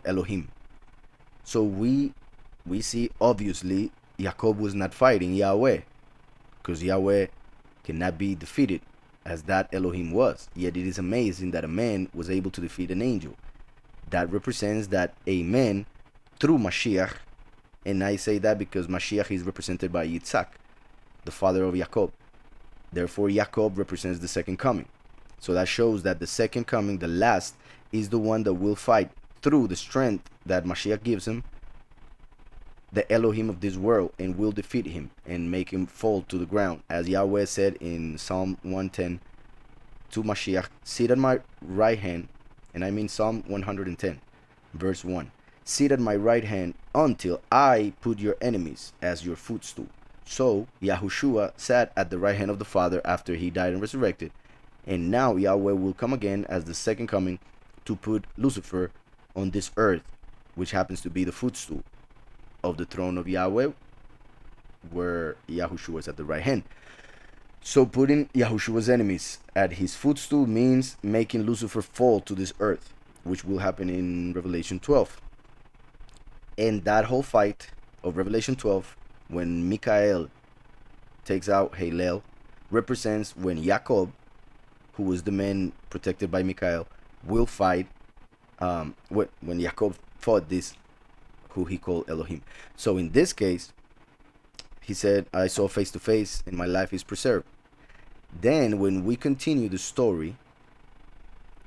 Elohim. So we see, obviously, Jacob was not fighting Yahweh, because Yahweh cannot be defeated as that Elohim was. Yet it is amazing that a man was able to defeat an angel. That represents that a man, through Mashiach, and I say that because Mashiach is represented by Yitzhak, the father of Jacob. Therefore, Jacob represents the second coming. So that shows that the second coming, the last, is the one that will fight through the strength that Mashiach gives him, the Elohim of this world, and will defeat him and make him fall to the ground. As Yahweh said in Psalm 110 to Mashiach, sit at my right hand, and I mean Psalm 110, verse 1. Sit at my right hand until I put your enemies as your footstool. So Yahushua sat at the right hand of the Father after he died and resurrected, and now Yahweh will come again as the second coming to put Lucifer on this earth, which happens to be the footstool of the throne of Yahweh, where Yahushua is at the right hand. So putting Yahushua's enemies at his footstool means making Lucifer fall to this earth, which will happen in Revelation 12. And that whole fight of Revelation 12, when Michael takes out Halel, represents when Jacob, who is the man protected by Michael, will fight when Jacob fought this, who he called Elohim. So in this case, he said, I saw face to face and my life is preserved. Then when we continue the story,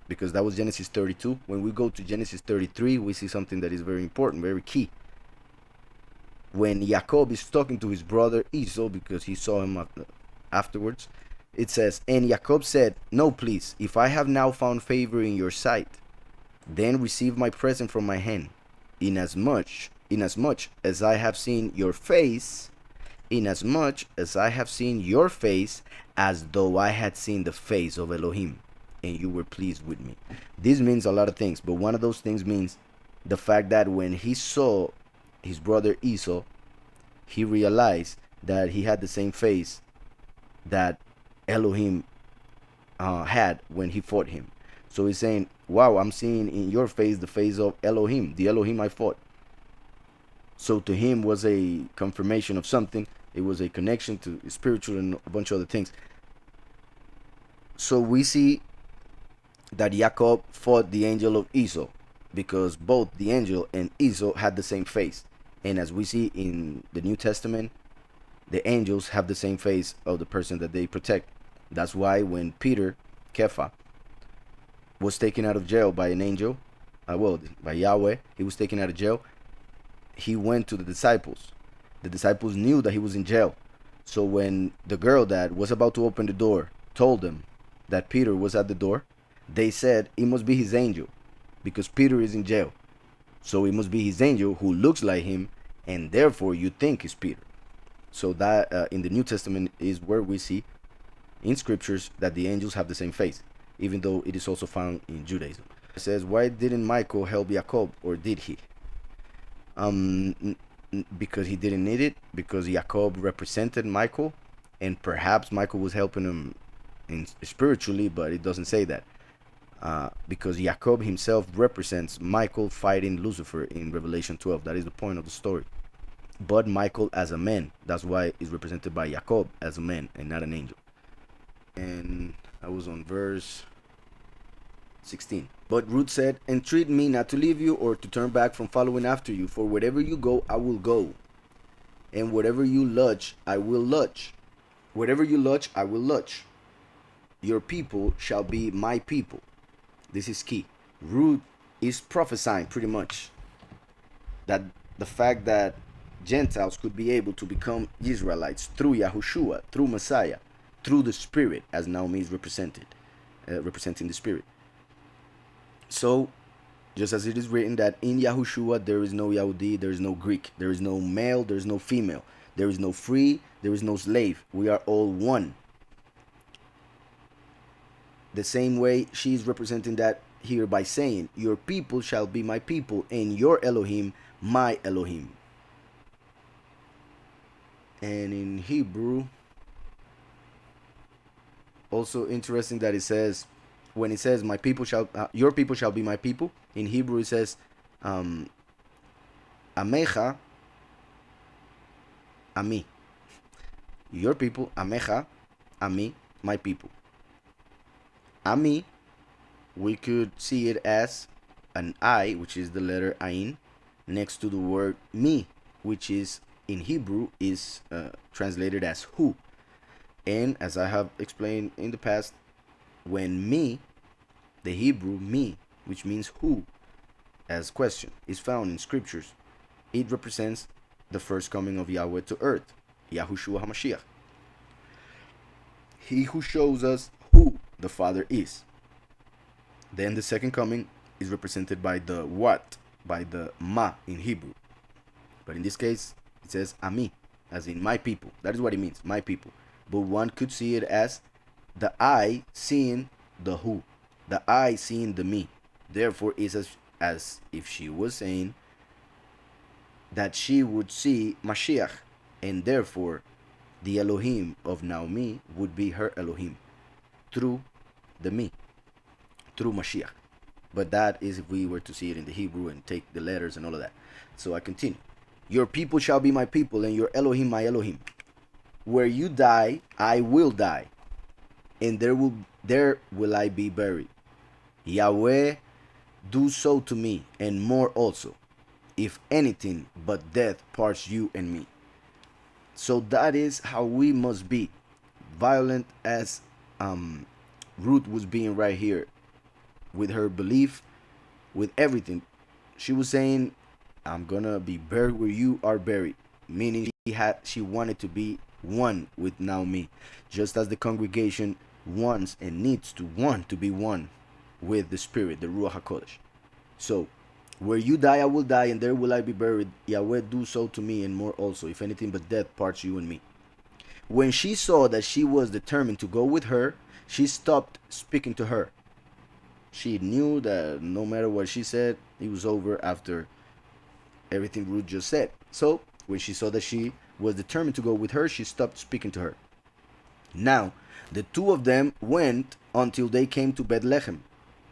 because that was Genesis 32, when we go to Genesis 33, we see something that is very important, very key. When Jacob is talking to his brother Esau, because he saw him afterwards, it says, and Jacob said, no, please, if I have now found favor in your sight, then receive my present from my hand, inasmuch as I have seen your face, inasmuch as I have seen your face, as though I had seen the face of Elohim, and you were pleased with me. This means a lot of things, but one of those things means the fact that when he saw his brother Esau, he realized that he had the same face that Elohim had when he fought him. So he's saying, wow, I'm seeing in your face the face of Elohim, the Elohim I fought. So to him was a confirmation of something. It was a connection to spiritual and a bunch of other things. So we see that Jacob fought the angel of Esau, because both the angel and Esau had the same face. And as we see in the New Testament, the angels have the same face of the person that they protect. That's why when Peter, Kepha, was taken out of jail by an angel, by Yahweh, he was taken out of jail, he went to the disciples. The disciples knew that he was in jail. So when the girl that was about to open the door told them that Peter was at the door, they said it must be his angel, because Peter is in jail. So it must be his angel who looks like him, and therefore you think it's Peter. So that in the New Testament is where we see in scriptures that the angels have the same face, even though it is also found in Judaism. It says, why didn't Michael help Jacob, or did he? Because he didn't need it, because Jacob represented Michael, and perhaps Michael was helping him spiritually, but it doesn't say that. Because Jacob himself represents Michael fighting Lucifer in Revelation 12. That is the point of the story. But Michael as a man, that's why it's represented by Jacob as a man and not an angel. And I was on verse 16. But Ruth said, entreat me not to leave you or to turn back from following after you, for wherever you go, I will go, and wherever you lodge, I will lodge. Wherever you lodge, I will lodge. Your people shall be my people. This is key. Ruth is prophesying pretty much that the fact that Gentiles could be able to become Israelites through Yahushua, through Messiah, through the Spirit, as Naomi is representing the Spirit. So, just as it is written that in Yahushua there is no Yahudi, there is no Greek, there is no male, there is no female, there is no free, there is no slave. We are all one. The same way she is representing that here by saying, your people shall be my people, and your Elohim my Elohim. And in Hebrew, also interesting that it says, when it says my people shall your people shall be my people, in Hebrew it says amecha ami. Your people, amecha ami, my people. Ami, we could see it as an I, which is the letter ain, next to the word me, which is in Hebrew is translated as who. And as I have explained in the past, when me, the Hebrew me, which means who, as question, is found in scriptures, it represents the first coming of Yahweh to earth, Yahushua HaMashiach. He who shows us who the Father is. Then the second coming is represented by the what, by the ma in Hebrew. But in this case, it says ami, as in my people. That is what it means, my people. But one could see it as the I seeing the who, the I seeing the me. Therefore, it's as if she was saying that she would see Mashiach, and therefore the Elohim of Naomi would be her Elohim through the me, through Mashiach. But that is if we were to see it in the Hebrew and take the letters and all of that. So I continue. Your people shall be my people, and your Elohim my Elohim. Where you die, I will die, and there will I be buried. Yahweh, do so to me, and more also, if anything but death parts you and me. So that is how we must be, violent as Ruth was being right here with her belief, with everything. She was saying, I'm gonna be buried where you are buried, meaning she wanted to be one with Naomi, just as the congregation wants and needs to want to be one with the Spirit, the Ruach HaKodesh. So, where you die, I will die, and there will I be buried. Yahweh do so to me, and more also, if anything but death parts you and me. When she saw that she was determined to go with her, she stopped speaking to her. She knew that no matter what she said, it was over after everything Ruth just said. So, when she saw that she was determined to go with her, she stopped speaking to her. Now, the two of them went until they came to Bethlehem.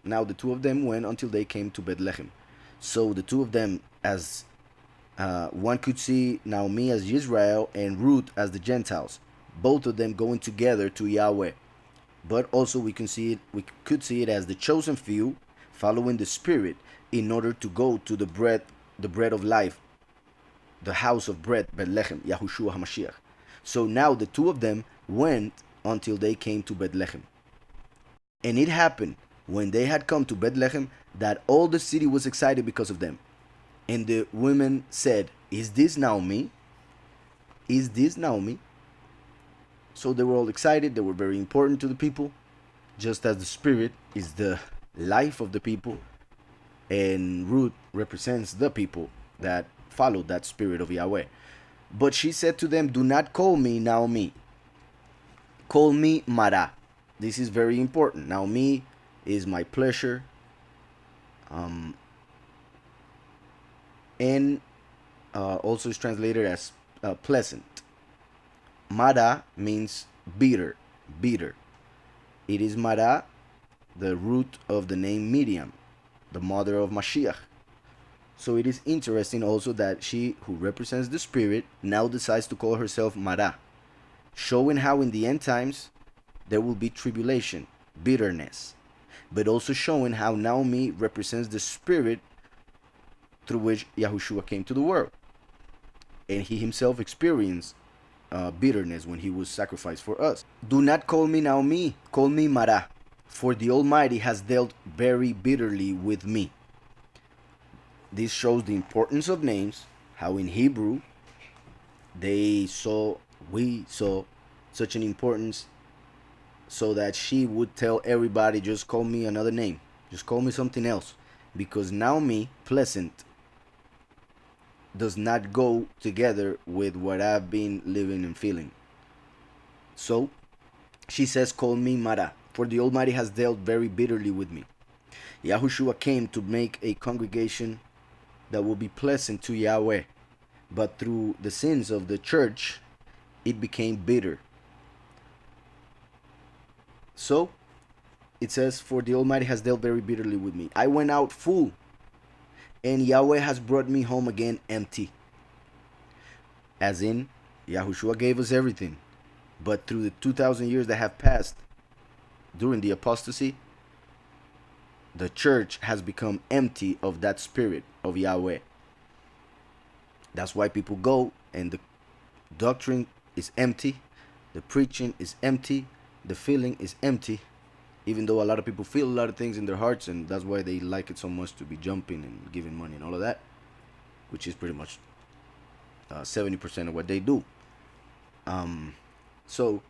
Now, the two of them went until they came to Bethlehem. So, the two of them, as one could see Naomi as Israel and Ruth as the Gentiles, both of them going together to Yahweh. But also we could see it as the chosen few following the Spirit in order to go to the bread of life, the house of bread, Bethlehem, Yahushua HaMashiach. So now the two of them went until they came to Bethlehem. And it happened when they had come to Bethlehem that all the city was excited because of them. And the women said, Is this Naomi? Is this Naomi? So they were all excited. They were very important to the people, just as the Spirit is the life of the people, and Ruth represents the people that followed that Spirit of Yahweh. But she said to them, Do not call me Naomi. Call me Mara. This is very important. Naomi is my pleasure. And also is translated as pleasant. Mara means bitter, bitter. It is Mara, the root of the name Miriam, the mother of Mashiach. So it is interesting also that she, who represents the Spirit, now decides to call herself Mara, showing how in the end times there will be tribulation, bitterness, but also showing how Naomi represents the Spirit through which Yahushua came to the world. And he himself experienced bitterness when he was sacrificed for us. Do not call me Naomi, call me Mara, for the Almighty has dealt very bitterly with me. This shows the importance of names, how in Hebrew we saw such an importance, so that she would tell everybody, just call me another name, just call me something else, because Naomi, pleasant, does not go together with what I've been living and feeling. So she says, call me Mara, for the Almighty has dealt very bitterly with me. Yahushua came to make a congregation that will be pleasant to Yahweh, but through the sins of the church, it became bitter. So it says, for the Almighty has dealt very bitterly with me. I went out full, and Yahweh has brought me home again empty. As in, Yahushua gave us everything. But through the 2,000 years that have passed during the apostasy, the church has become empty of that Spirit of Yahweh. That's why people go and the doctrine is empty, the preaching is empty, the feeling is empty. Even though a lot of people feel a lot of things in their hearts, and that's why they like it so much to be jumping and giving money and all of that, which is pretty much 70% of what they do. So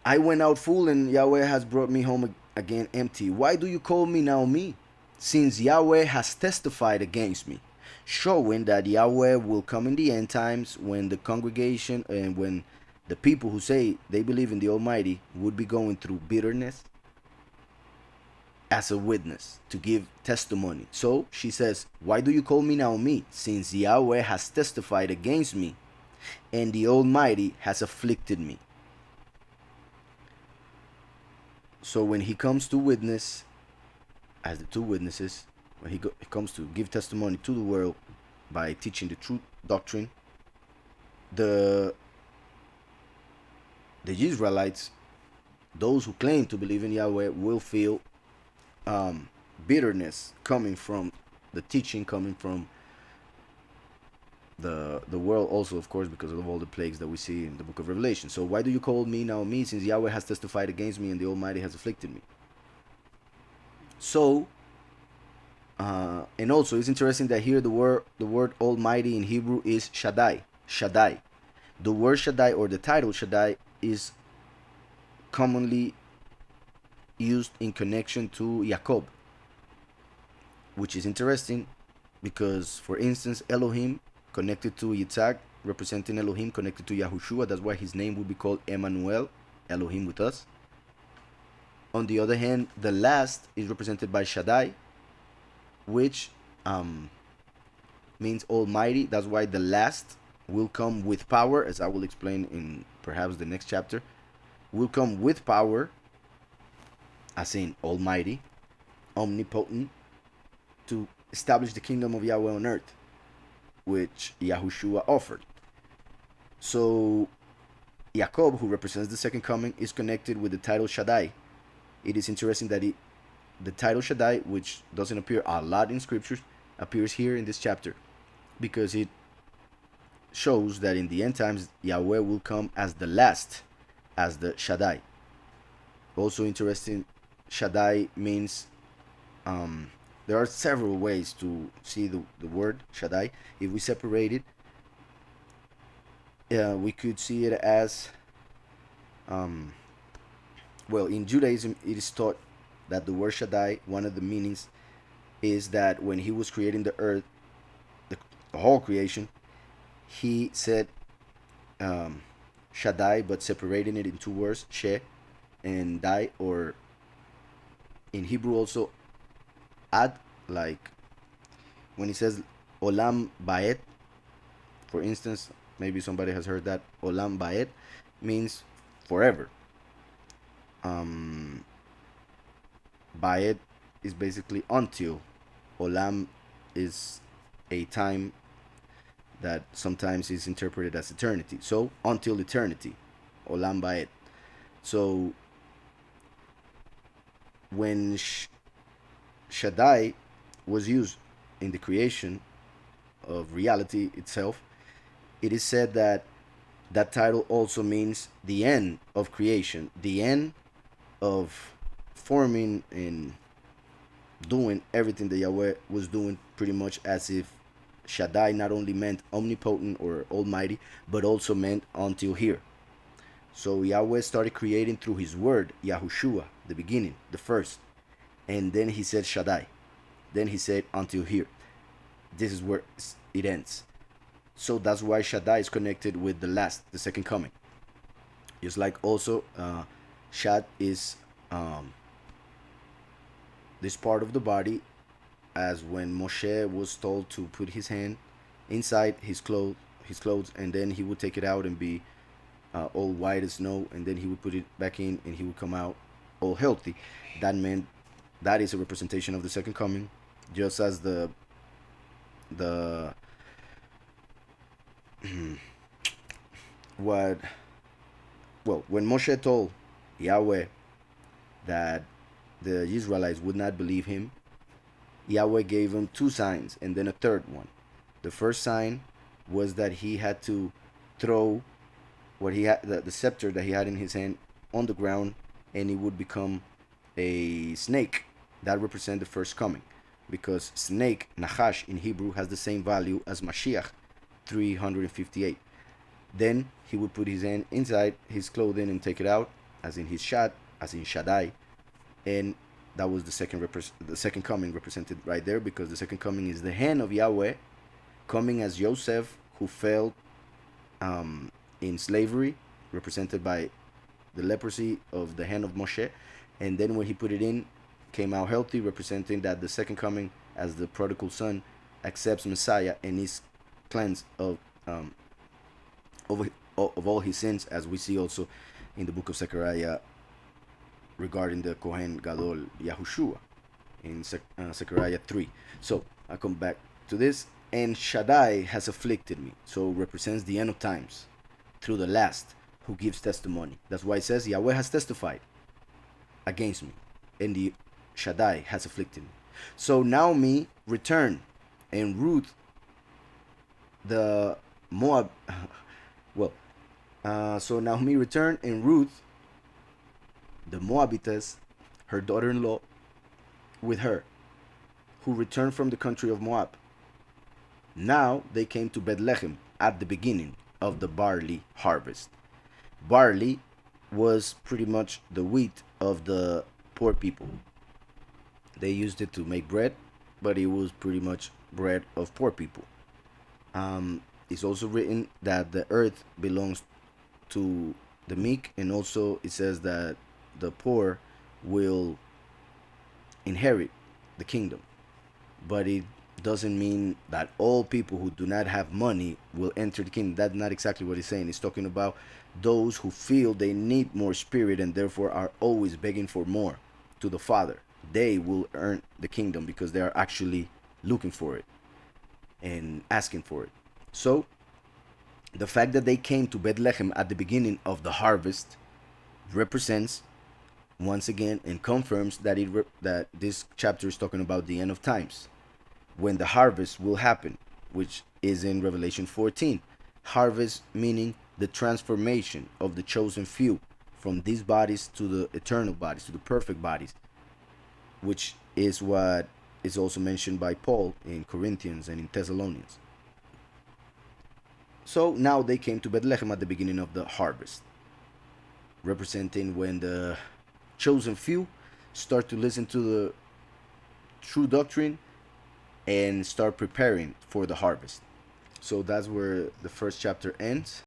I went out full, and Yahweh has brought me home again empty. Why do you call me Naomi? Since Yahweh has testified against me, showing that Yahweh will come in the end times when the congregation and when the people who say they believe in the Almighty would be going through bitterness as a witness to give testimony. So she says, why do you call me Naomi, since Yahweh has testified against me and the Almighty has afflicted me? So when he comes to witness, as the two witnesses, when he comes to give testimony to the world by teaching the true doctrine, the Israelites, those who claim to believe in Yahweh, will feel bitterness coming from the teaching, coming from the world also, of course, because of all the plagues that we see in the book of Revelation. So why do you call me now me, since Yahweh has testified against me and the Almighty has afflicted me? So, and also it's interesting that here the word Almighty in Hebrew is Shaddai. Shaddai. The word Shaddai, or the title Shaddai, is commonly used in connection to Jacob, which is interesting because, for instance, Elohim connected to Yitzhak, representing Elohim, connected to Yahushua. That's why his name would be called Emmanuel, Elohim with us. On the other hand, the last is represented by Shaddai, which means Almighty. That's why the last will come with power, as I will explain in perhaps the next chapter. Will come with power, as in Almighty, omnipotent, to establish the kingdom of Yahweh on earth, which Yahushua offered. So Jacob, who represents the second coming, is connected with the title Shaddai. It is interesting that the title Shaddai, which doesn't appear a lot in scriptures, appears here in this chapter, because it shows that in the end times Yahweh will come as the last, as the Shaddai. Also interesting, Shaddai means, there are several ways to see the word Shaddai. If we separate it, we could see it as, well, in Judaism it is taught that the word Shaddai, one of the meanings is that when he was creating the earth, the whole creation, he said Shaddai, but separating it in two words, She and Dai, or in Hebrew also Ad, like when he says Olam Baet, for instance, maybe somebody has heard that. Olam Baet means forever. Baet is basically until. Olam is a time that sometimes is interpreted as eternity. So until eternity, Olam Baet. So when Shaddai was used in the creation of reality itself, it is said that that title also means the end of creation, the end of forming and doing everything that Yahweh was doing, pretty much as if Shaddai not only meant omnipotent or almighty, but also meant until here. So Yahweh started creating through his word, Yahushua, the beginning, the first. And then he said Shaddai. Then he said until here. This is where it ends. So that's why Shaddai is connected with the last, the second coming. Just like also Shad is this part of the body, as when Moshe was told to put his hand inside his clothes, and then he would take it out and be all white as snow, and then he would put it back in and he would come out all healthy. That meant that is a representation of the second coming, just as the what well, when Moshe told Yahweh that the Israelites would not believe him, Yahweh gave him two signs and then a third one. The first sign was that he had to throw what he had, the scepter that he had in his hand, on the ground, and it would become a snake. That represents the first coming, because snake, Nachash in Hebrew, has the same value as Mashiach, 358. Then he would put his hand inside his clothing and take it out, as in his Shad, as in Shaddai, and that was the second coming represented right there, because the second coming is the hand of Yahweh coming as Joseph, who fell in slavery, represented by the leprosy of the hand of Moshe, and then when he put it in, came out healthy, representing that the second coming, as the prodigal son accepts Messiah and is cleansed of all his sins, as we see also in the book of Zechariah regarding the Kohen Gadol Yahushua in Zechariah 3. So I come back to this, and Shaddai has afflicted me, so represents the end of times through the last, who gives testimony. That's why it says Yahweh has testified against me, and the Shaddai has afflicted me. So now me return, and Ruth the Moab. Well, so Naomi returned, and Ruth, the Moabitess, her daughter-in-law, with her, who returned from the country of Moab. Now they came to Bethlehem at the beginning of the barley harvest. Barley was pretty much the wheat of the poor people. They used it to make bread, but it was pretty much bread of poor people. It's also written that the earth belongs to the meek, and also it says that the poor will inherit the kingdom. But it doesn't mean that all people who do not have money will enter the kingdom. That's not exactly what it's saying. It's talking about those who feel they need more spirit and therefore are always begging for more to the Father. They will earn the kingdom because they are actually looking for it and asking for it. So the fact that they came to Bethlehem at the beginning of the harvest represents once again and confirms that that this chapter is talking about the end of times, when the harvest will happen, which is in Revelation 14. Harvest meaning the transformation of the chosen few from these bodies to the eternal bodies, to the perfect bodies, which is what is also mentioned by Paul in Corinthians and in Thessalonians. So now they came to Bethlehem at the beginning of the harvest, representing when the chosen few start to listen to the true doctrine and start preparing for the harvest. So that's where the first chapter ends.